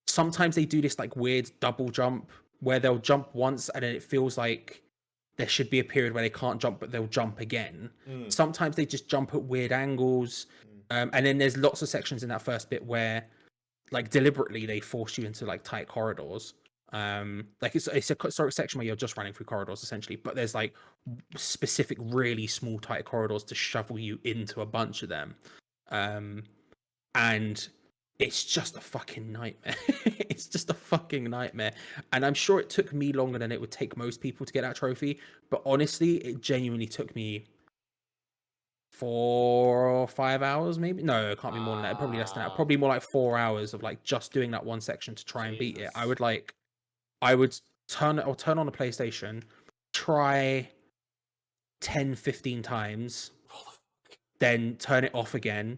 sometimes they do this like weird double jump where they'll jump once and then it feels like there should be a period where they can't jump, but they'll jump again. Sometimes they just jump at weird angles. And then there's lots of sections in that first bit where like deliberately they force you into like tight corridors. Like it's a sort of section where you're just running through corridors essentially, but there's like specific really small tight corridors to shovel you into a bunch of them. And it's just a fucking nightmare. It's just a fucking nightmare. And I'm sure it took me longer than it would take most people to get that trophy. But honestly, it genuinely took me 4 or 5 hours, maybe. No, it can't be more than that. Probably less than that. Probably more like 4 hours of like just doing that one section to try and beat it. I would turn on the PlayStation, try 10, 15 times, then turn it off again,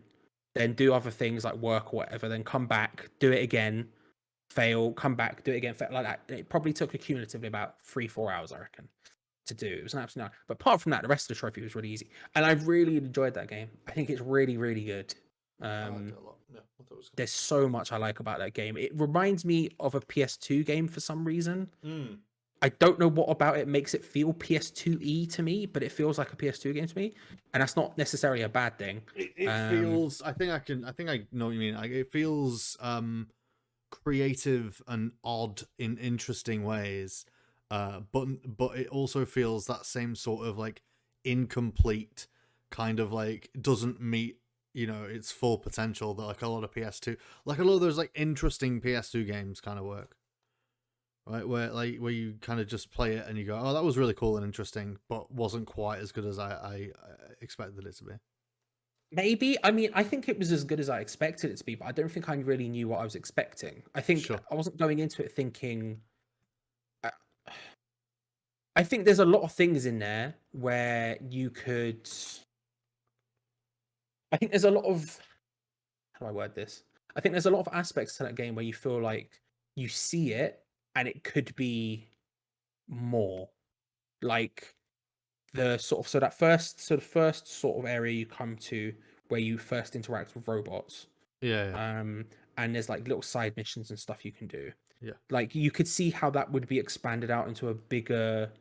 then do other things like work or whatever, then come back, do it again, fail, come back, do it again, fail, like that. It probably took cumulatively about 3-4 hours, I reckon, to do. It was an absolute nightmare. But apart from that, the rest of the trophy was really easy. And I really enjoyed that game. I think it's really, really good. I liked it a lot. Yeah, I thought it was good. There's so much I like about that game. It reminds me of a PS2 game for some reason. I don't know what about it makes it feel PS2y to me, but it feels like a PS2 game to me, and that's not necessarily a bad thing. It feels. I think I know what you mean. It feels creative and odd in interesting ways, but it also feels that same sort of like incomplete kind of like doesn't meet its full potential that like a lot of PS2, like a lot of those like interesting PS2 games kind of work, right? Where you kind of just play it and you go, oh, that was really cool and interesting, but wasn't quite as good as I expected it to be. Maybe. I mean, I think it was as good as I expected it to be, but I don't think I really knew what I was expecting. I think Sure. I wasn't going into it thinking. I think there's a lot of things in there where you could. I think there's a lot of. How do I word this? I think there's a lot of aspects to that game where you feel like you see it and it could be more. Like the sort of that first sort of area you come to where you first interact with robots. Yeah. And there's like little side missions and stuff you can do. Yeah. Like you could see how that would be expanded out into a bigger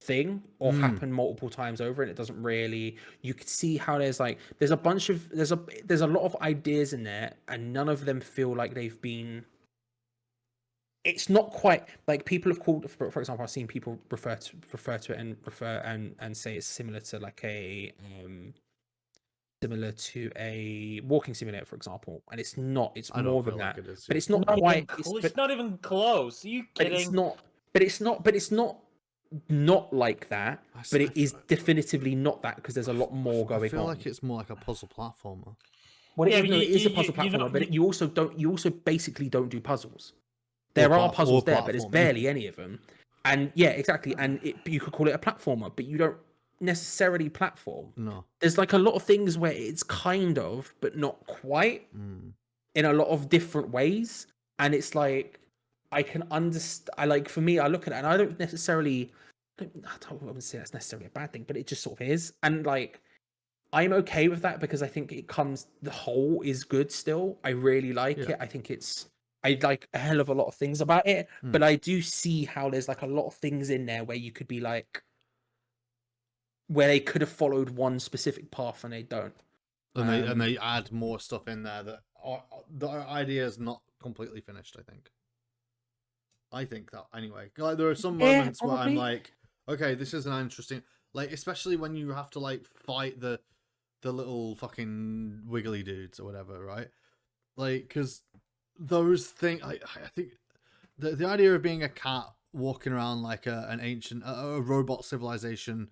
thing or happen multiple times over, and it doesn't really. You could see how there's a lot of ideas in there, and none of them feel like they've been. It's not quite like people have called, for example, I've seen people refer to it and say it's similar to like similar to a walking simulator, for example, and it's not. It's more than that, like it is, but yeah. it's not Not quite. it's not even close. Are you kidding? But it's not like that. But it is definitively not that because there's a lot more going on. I feel like it's more like a puzzle platformer. Well, Yeah, it is a puzzle platformer, but you also basically don't do puzzles. There are puzzles there, but there's barely any of them. And yeah, exactly. And you could call it a platformer, but you don't necessarily platform. No. There's like a lot of things where it's kind of, but not quite, in a lot of different ways. And it's like I can understand. For me, I look at it and I don't necessarily. I wouldn't say that's necessarily a bad thing, but it just sort of is. And like, I'm okay with that because I think the whole is good still. I really like it. I think I like a hell of a lot of things about it, but I do see how there's like a lot of things in there where you could be like, where they could have followed one specific path and they don't. And they add more stuff in there that the idea is not completely finished. I think that anyway. Like there are some moments where I'm like, okay, this is an interesting, like especially when you have to like fight the little fucking wiggly dudes or whatever, right? Like because those things, I think the idea of being a cat walking around like an ancient a robot civilization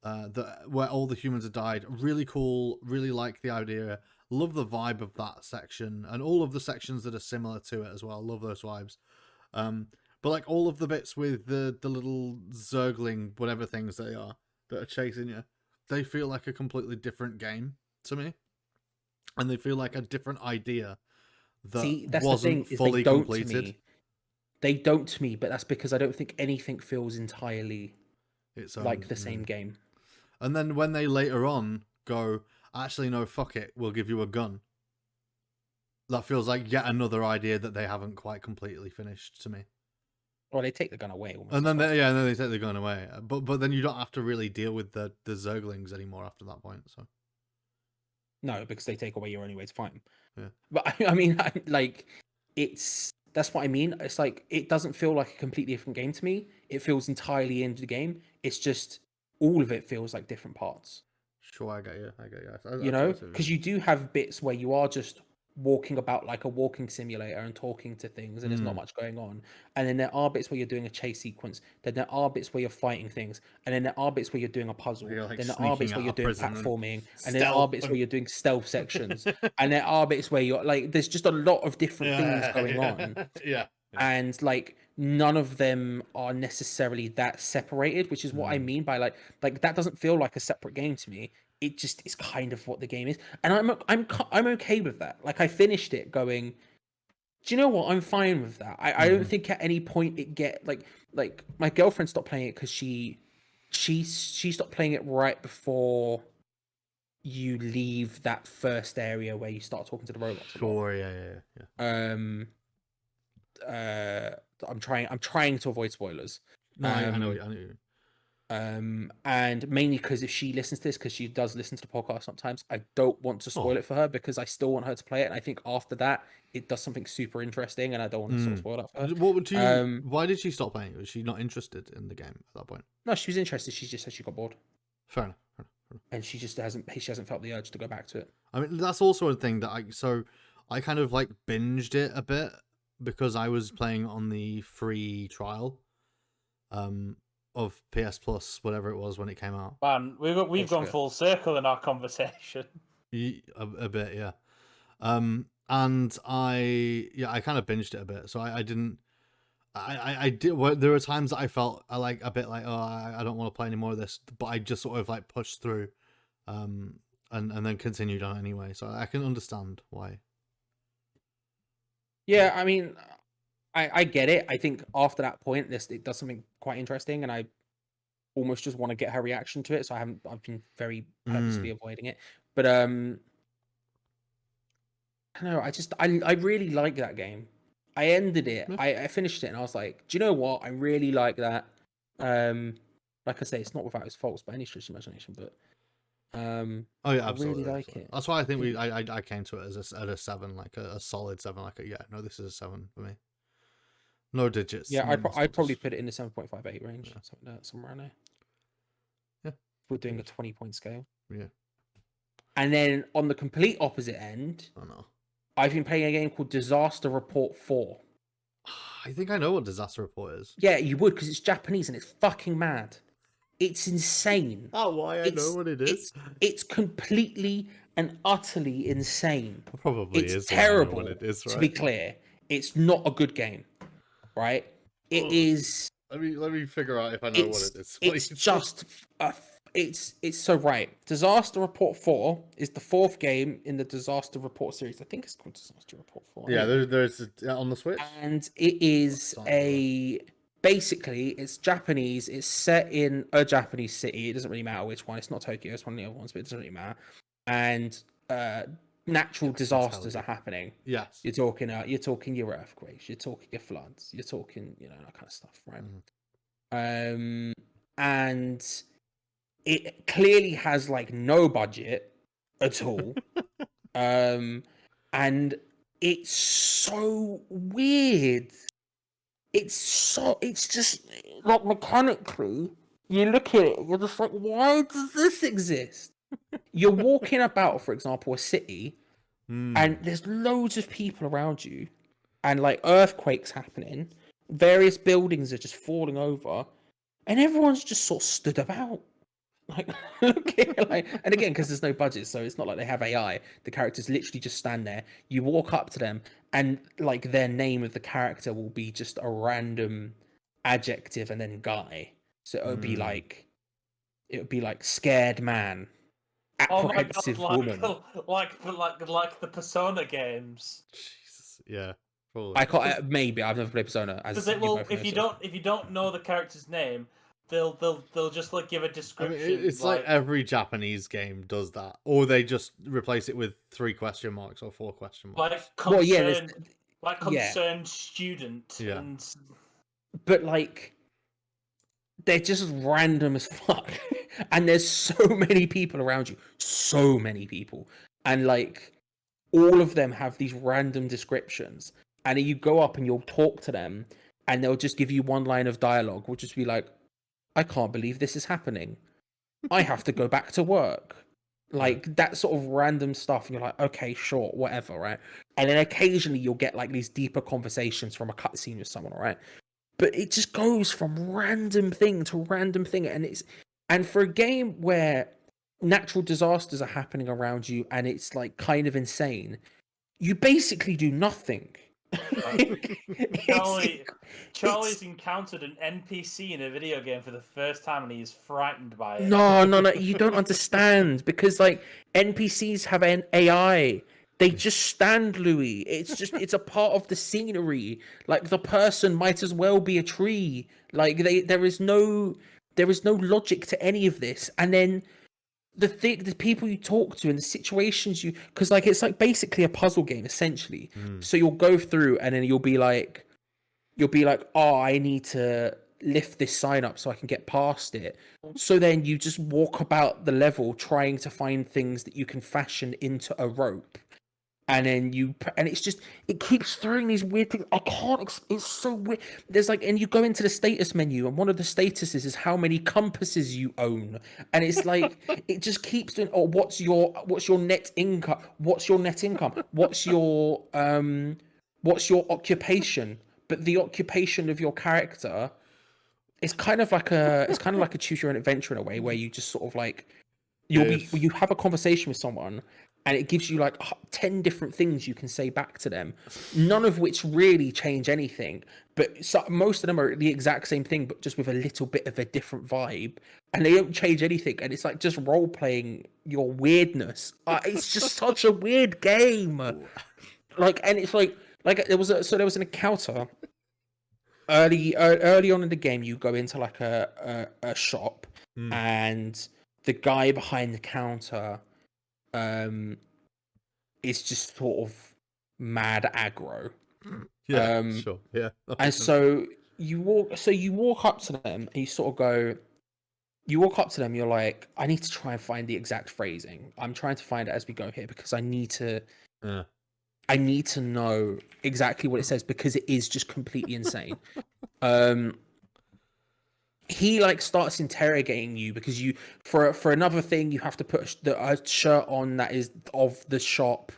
where all the humans have died, really cool. Really like the idea. Love the vibe of that section and all of the sections that are similar to it as well. Love those vibes. But like all of the bits with the little zergling whatever things they are that are chasing you, they feel like a completely different game to me, and they feel like a different idea that that's wasn't the thing, fully completed. They don't to me, but that's because I don't think anything feels entirely like the same game. And then when they later on go, actually no, fuck it, we'll give you a gun. That feels like yet another idea that they haven't quite completely finished to me. Or they take the gun away. And then they take the gun away. But then you don't have to really deal with the zerglings anymore after that point. So no, because they take away your only way to fight them. Yeah. But I mean, that's what I mean. It's like it doesn't feel like a completely different game to me. It feels entirely into the game. It's just all of it feels like different parts. Sure, I get you. Because you do have bits where you are just walking about like a walking simulator and talking to things and there's not much going on, and then there are bits where you're doing a chase sequence, then there are bits where you're fighting things, and then there are bits where you're doing a puzzle, like then there are bits where you're doing platforming, and there are stealth. bits where you're doing stealth sections, and there are bits where you're like there's just a lot of different things going on. And like none of them are necessarily that separated, which is what I mean by like that doesn't feel like a separate game to me. It just is kind of what the game is, and I'm okay with that. Like I finished it going, do you know what? I'm fine with that. I don't think at any point it get like my girlfriend stopped playing it because she stopped playing it right before you leave that first area where you start talking to the robots. Sure, yeah. I'm trying to avoid spoilers. No, I know. I know. And mainly because if she listens to this, because she does listen to the podcast sometimes, I don't want to spoil it for her because I still want her to play it. And I think after that, it does something super interesting, and I don't want to sort of spoil that for her. What would you? Why did she stop playing? Was she not interested in the game at that point? No, she was interested. She just said she got bored, Fair enough. and she just hasn't felt the urge to go back to it. I mean, that's also a thing that I kind of like binged it a bit because I was playing on the free trial, of PS Plus, whatever it was when it came out. Man, we've gone full circle in our conversation. A bit, yeah. And I kind of binged it a bit, so I didn't. I did. There were times that I felt like a bit like, oh, I don't want to play any more of this, but I just sort of like pushed through, and then continued on anyway. So I can understand why. Yeah, I mean, I get it. I think after that point, it does something quite interesting, and I almost just want to get her reaction to it. So I've been very purposely avoiding it. But I don't know. I really like that game. I ended it. I finished it, and I was like, do you know what? I really like that. Like I say, it's not without its faults by any stretch of imagination, but oh yeah, absolutely. I really like it. That's why I think I came to it as a 7, like a solid 7. Like this is a 7 for me. No digits. Yeah, I'd probably put it in the 7.58 range, somewhere around there. Yeah, we're doing a 20-point scale. Yeah. And then on the complete opposite end, oh no, I've been playing a game called Disaster Report 4. I think I know what Disaster Report is. Yeah, you would, because it's Japanese and it's fucking mad. It's insane. Oh, why? I know what it is. It's completely and utterly insane. It probably it's is terrible. What it is, right? To be clear, it's not a good game, right? It is. Let me figure out if I know what it is. It's just it's so right. Disaster Report 4 is the 4th game in the Disaster Report series. I think it's called Disaster Report 4. Yeah, there's on the Switch. And it is basically it's Japanese. It's set in a Japanese city. It doesn't really matter which one. It's not Tokyo. It's one of the other ones, but it doesn't really matter. And natural disasters are happening. Yes. You're talking your earthquakes. You're talking your floods. You're talking that kind of stuff, right? Mm-hmm. And it clearly has like no budget at all. And it's so weird. It's just like mechanically, you look at it, you're just like, why does this exist? You're walking about, for example, a city, and there's loads of people around you, and like earthquakes happening, various buildings are just falling over, and everyone's just sort of stood about. Like, looking, like, and again, because there's no budget, so it's not like they have AI. The characters literally just stand there. You walk up to them, and like their name of the character will be just a random adjective and then guy. So it would be like, scared man, apprehensive woman. Like the Persona games. Jesus, yeah. Probably. I can't. Maybe I've never played Persona. If you don't know the character's name, they'll just like give a description. I mean, it's like every Japanese game does that, or they just replace it with 3 question marks or 4 question marks. Like concerned student. Yeah. But like, they're just random as fuck, and there's so many people around you, so many people, and like, all of them have these random descriptions, and you go up and you'll talk to them, and they'll just give you one line of dialogue, which just be like, I can't believe this is happening. I have to go back to work. Like that sort of random stuff. And you're like, okay, sure, whatever, right? And then occasionally you'll get like these deeper conversations from a cutscene with someone, right? But it just goes from random thing to random thing. And for a game where natural disasters are happening around you and it's like kind of insane, you basically do nothing. Charlie's encountered an NPC in a video game for the first time and he is frightened by it. No, you don't understand, because like NPCs have an AI. They just stand, Louis. It's a part of the scenery. Like the person might as well be a tree. Like there is no logic to any of this. And then the people you talk to and the situations because like it's like basically a puzzle game essentially. So you'll go through and then you'll be like, oh, I need to lift this sign up so I can get past it. So then you just walk about the level trying to find things that you can fashion into a rope. And then it keeps throwing these weird things. I can't, it's so weird. There's like, and you go into the status menu, and one of the statuses is how many compasses you own. And it's like, it just keeps doing, oh, what's your net income? What's your net income? What's your occupation? But the occupation of your character is kind of like a choose your own adventure in a way, where you just sort of like, you have a conversation with someone, and it gives you like 10 different things you can say back to them, none of which really change anything, but most of them are the exact same thing, but just with a little bit of a different vibe, and they don't change anything, and it's like just role playing your weirdness. It's just such a weird game. Like, and it's like there was an encounter early on in the game. You go into like a shop, and the guy behind the counter is just sort of mad aggro. Yeah, sure. Yeah. And so you walk up to them, and you sort of go, you walk up to them, you're like, I need to try and find the exact phrasing. I'm trying to find it as we go here, because I need to know exactly what it says, because it is just completely insane. He like starts interrogating you because you for another thing you have to put a shirt on that is of the shop,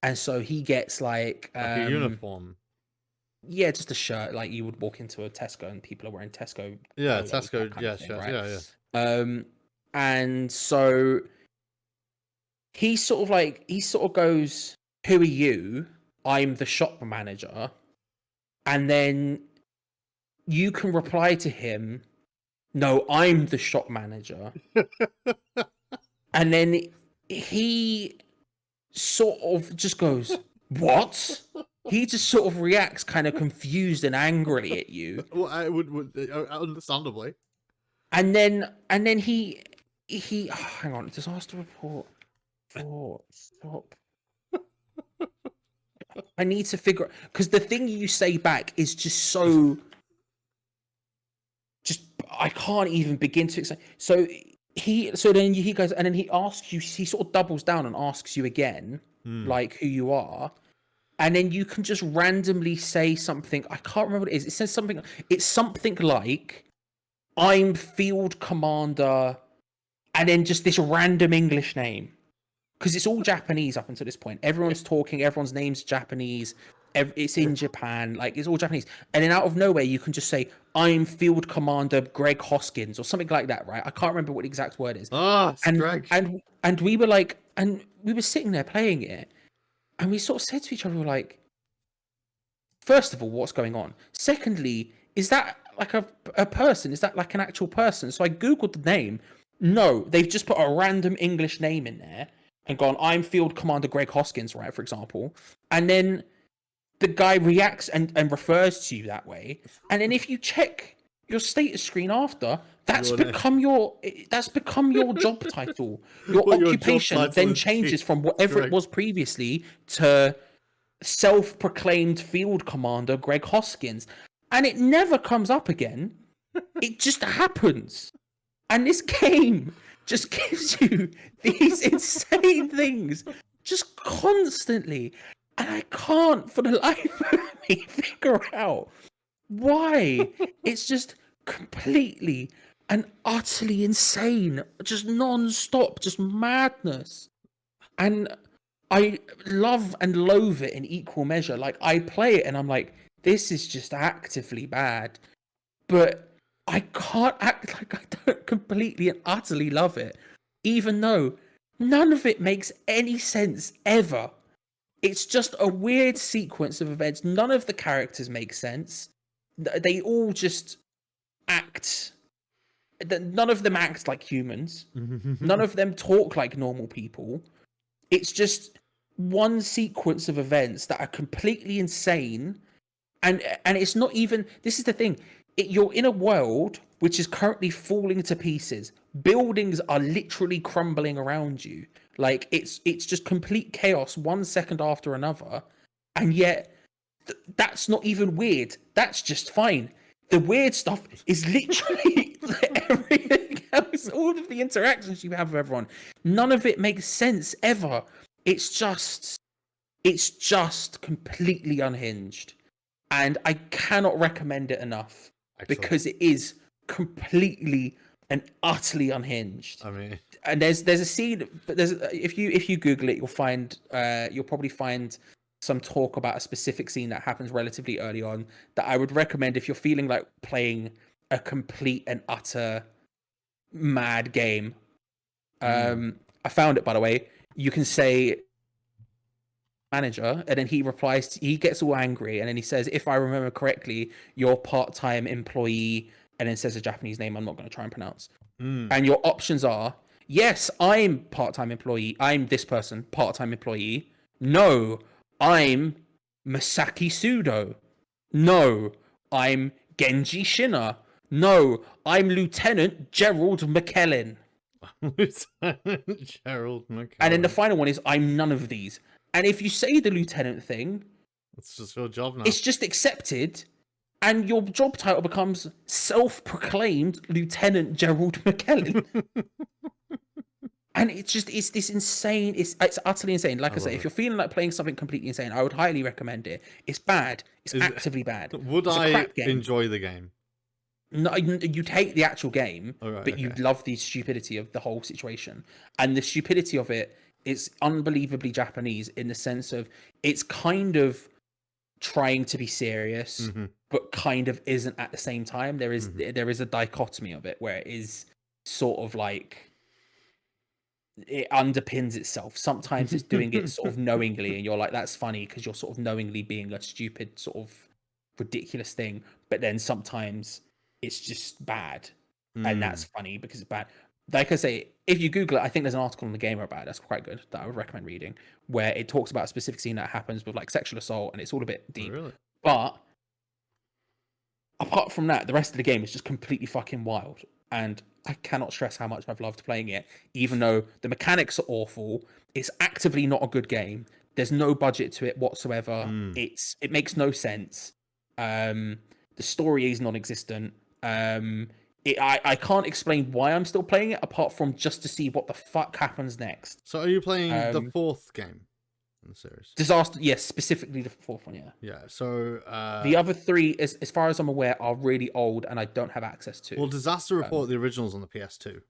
and so he gets like a uniform. Yeah, just a shirt, like you would walk into a Tesco and people are wearing Tesco. Yeah, polos, Tesco. Yeah, thing, shirts. right? Yeah. And so he sort of goes, "Who are you?" "I'm the shop manager." And then you can reply to him, "No, I'm the shop manager." And then he sort of just goes, "What?" He just sort of reacts kind of confused and angrily at you. Well, I would understandably. And then he hang on, disaster report for stop. I need to figure, because the thing you say back is just so, just I can't even begin to explain. So then he goes, and then he asks you, he sort of doubles down and asks you again, like who you are. And then you can just randomly say something. I can't remember what it is. It says something. It's something like, "I'm Field Commander," and then just this random English name. Because it's all Japanese up until this point. Everyone's talking. Everyone's name's Japanese. It's in Japan. Like, it's all Japanese. And then out of nowhere, you can just say, "I'm Field Commander Greg Hoskins," or something like that, right? I can't remember what the exact word is. Greg. And we were like, and we were sitting there playing it. And we sort of said to each other, we were like, first of all, what's going on? Secondly, is that like a person? Is that like an actual person? So I Googled the name. No, they've just put a random English name in there and gone, "I'm Field Commander Greg Hoskins," right, for example. And then the guy reacts and refers to you that way. And then if you check your status screen after, that's become your job title. Your occupation then changes from whatever it was previously to self-proclaimed Field Commander Greg Hoskins, and it never comes up again. It just happens, and this game just gives you these insane things just constantly, and I can't for the life of me figure out why. It's just completely and utterly insane, just non-stop, just madness. And I love and loathe it in equal measure. Like, I play it and I'm like, this is just actively bad, but I can't act like I don't completely and utterly love it, even though none of it makes any sense ever. It's just a weird sequence of events. None of the characters make sense. They all just act. None of them act like humans. None of them talk like normal people. It's just one sequence of events that are completely insane. And it's not even, this is the thing. You're in a world which is currently falling to pieces. Buildings are literally crumbling around you. Like, it's just complete chaos 1 second after another. And yet, that's not even weird. That's just fine. The weird stuff is literally everything else. All of the interactions you have with everyone, none of it makes sense ever. It's just completely unhinged, and I cannot recommend it enough. Excellent. Because it is completely and utterly unhinged. I mean, And there's a scene, but if you Google it, you'll probably find some talk about a specific scene that happens relatively early on that I would recommend if you're feeling like playing a complete and utter mad game. I found it, by the way. You can say manager, and then he replies, he gets all angry, and then he says, if I remember correctly, you're part-time employee, and then says a Japanese name I'm not going to try and pronounce. And your options are, yes, I'm part-time employee. I'm this person, part-time employee. No, I'm Masaki Sudo. No, I'm Genji Shina. No, I'm Lieutenant Gerald McKellen. Gerald McKellen. And then the final one is, I'm none of these. And if you say the lieutenant thing, it's just your job now. It's just accepted, and your job title becomes self-proclaimed Lieutenant Gerald McKellen. And it's this insane. It's utterly insane. Like I say, if you're feeling like playing something completely insane, I would highly recommend it. It's bad. It's actively bad. Would I enjoy the game? No, you'd hate the actual game, right, but you'd love the stupidity of the whole situation. And the stupidity of it is unbelievably Japanese in the sense of it's kind of trying to be serious, but kind of isn't at the same time. There is a dichotomy of it where it is sort of like it underpins itself. Sometimes it's doing it sort of knowingly, and you're like, that's funny because you're sort of knowingly being a stupid sort of ridiculous thing. But then sometimes it's just bad, and that's funny because it's bad. Like I say, if you Google it, I think there's an article on the Gamer about it that's quite good that I would recommend reading, where it talks about a specific scene that happens with like sexual assault, and it's all a bit deep. Really? But apart from that, the rest of the game is just completely fucking wild, and I cannot stress how much I've loved playing it. Even though the mechanics are awful, it's actively not a good game. There's no budget to it whatsoever. It makes no sense. The story is non-existent. I can't explain why I'm still playing it apart from just to see what the fuck happens next. So are you playing the fourth game in the series? Disaster, yes, specifically the fourth one, yeah. Yeah, so... the other three, as far as I'm aware, are really old and I don't have access to. Well, Disaster Report, the original's on the PS2.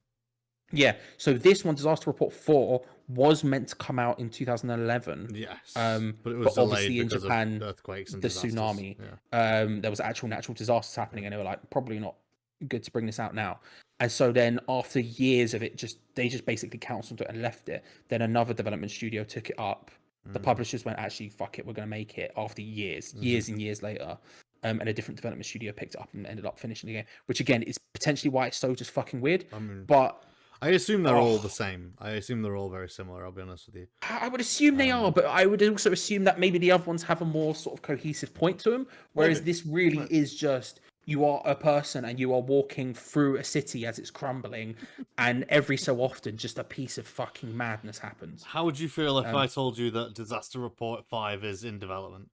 Yeah, so this one, Disaster Report 4, was meant to come out in 2011. Yes, but it was obviously in Japan, of earthquakes and the disasters. tsunami. Yeah. There was actual natural disasters happening, and they were like, probably not good to bring this out now. And so then after years of it, they just basically cancelled it and left it. Then another development studio took it up. The publishers went, actually, fuck it, we're going to make it after years and years later. And a different development studio picked it up and ended up finishing the game, which again is potentially why it's so just fucking weird. But I assume they're all the same. I assume they're all very similar, I'll be honest with you. I would assume they are, but I would also assume that maybe the other ones have a more sort of cohesive point to them, whereas this really is just, you are a person and you are walking through a city as it's crumbling, and every so often just a piece of fucking madness happens. How would you feel if I told you that Disaster Report 5 is in development?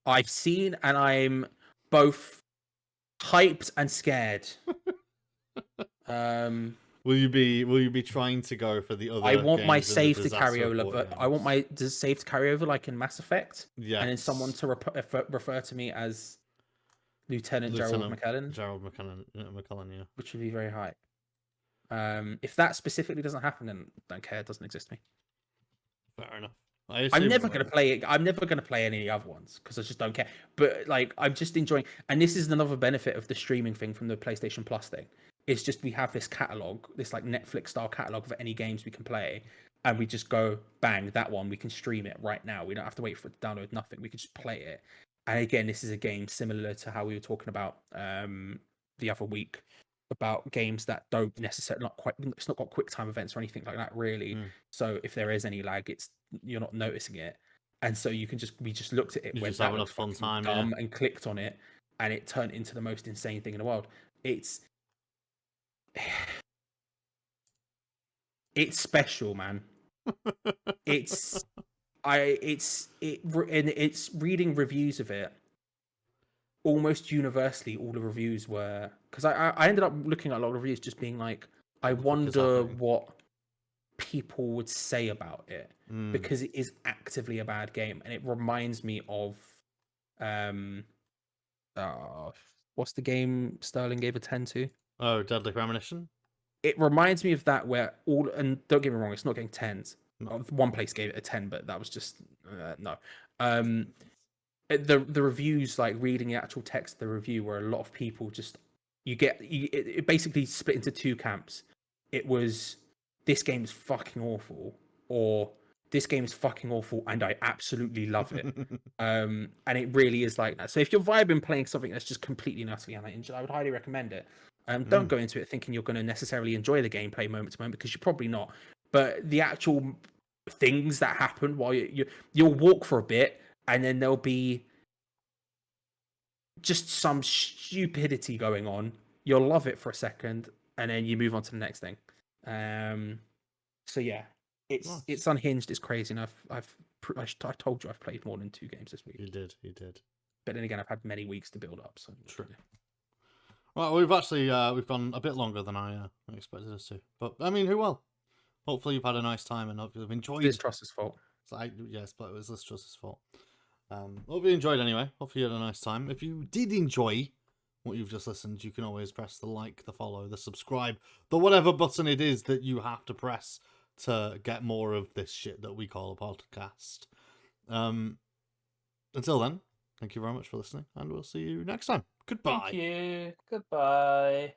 I've seen, and I'm both hyped and scared. Will you be trying to go for the other? I want my games in save the to Disaster carry over. Report I want my save to carry over like in Mass Effect. Yeah. And then someone to refer to me as Lieutenant Gerald McKellen. Gerald McKellen, yeah. Which would be very high. If that specifically doesn't happen, then don't care. It doesn't exist to me. Fair enough. I'm never gonna play it. I'm never gonna play any of the other ones because I just don't care. But like, I'm just enjoying, and this is another benefit of the streaming thing from the PlayStation Plus thing. It's just we have this catalog, this like Netflix style catalog of any games we can play, and we just go bang that one. We can stream it right now. We don't have to wait for it to download nothing. We can just play it. And again, this is a game similar to how we were talking about the other week about games that don't necessarily it's not got quick time events or anything like that really. So if there is any lag, you're not noticing it. And so we just looked at it, went having a fun time, and clicked on it, and it turned into the most insane thing in the world. It's special, man. It's reading reviews of it. almost universally all the reviews were, because I ended up looking at a lot of reviews just being like, I What the fuck is wonder happening? what people would say about it, Mm. because it is actively a bad game, and it reminds me of what's the game Sterling gave a 10 to? Oh, Deadly Premonition? It reminds me of that, where all, and don't get me wrong, it's not getting 10s. No. One place gave it a 10, but that was just no. The reviews, like reading the actual text of the review, where a lot of people just it basically split into two camps. It was, this game is fucking awful, or this game is fucking awful and I absolutely love it. And it really is like that. So if you're vibing playing something that's just completely and utterly uninteresting, I would highly recommend it. Don't go into it thinking you're going to necessarily enjoy the gameplay moment to moment, because you're probably not. But the actual things that happen while you'll walk for a bit, and then there'll be just some stupidity going on. You'll love it for a second, and then you move on to the next thing. So yeah, it's unhinged. It's crazy, and I told you I've played more than 2 games this week. You did. But then again, I've had many weeks to build up. So True. Well, we've actually we've gone a bit longer than I expected us to, but I mean, who will? Hopefully, you've had a nice time and hope you've enjoyed. Liz Truss's fault. So yes, but it was Liz Truss's fault. Hope you enjoyed anyway. Hopefully, you had a nice time. If you did enjoy what you've just listened, you can always press the like, the follow, the subscribe, the whatever button it is that you have to press to get more of this shit that we call a podcast. Until then, thank you very much for listening, and we'll see you next time. Goodbye. Thank you. Goodbye.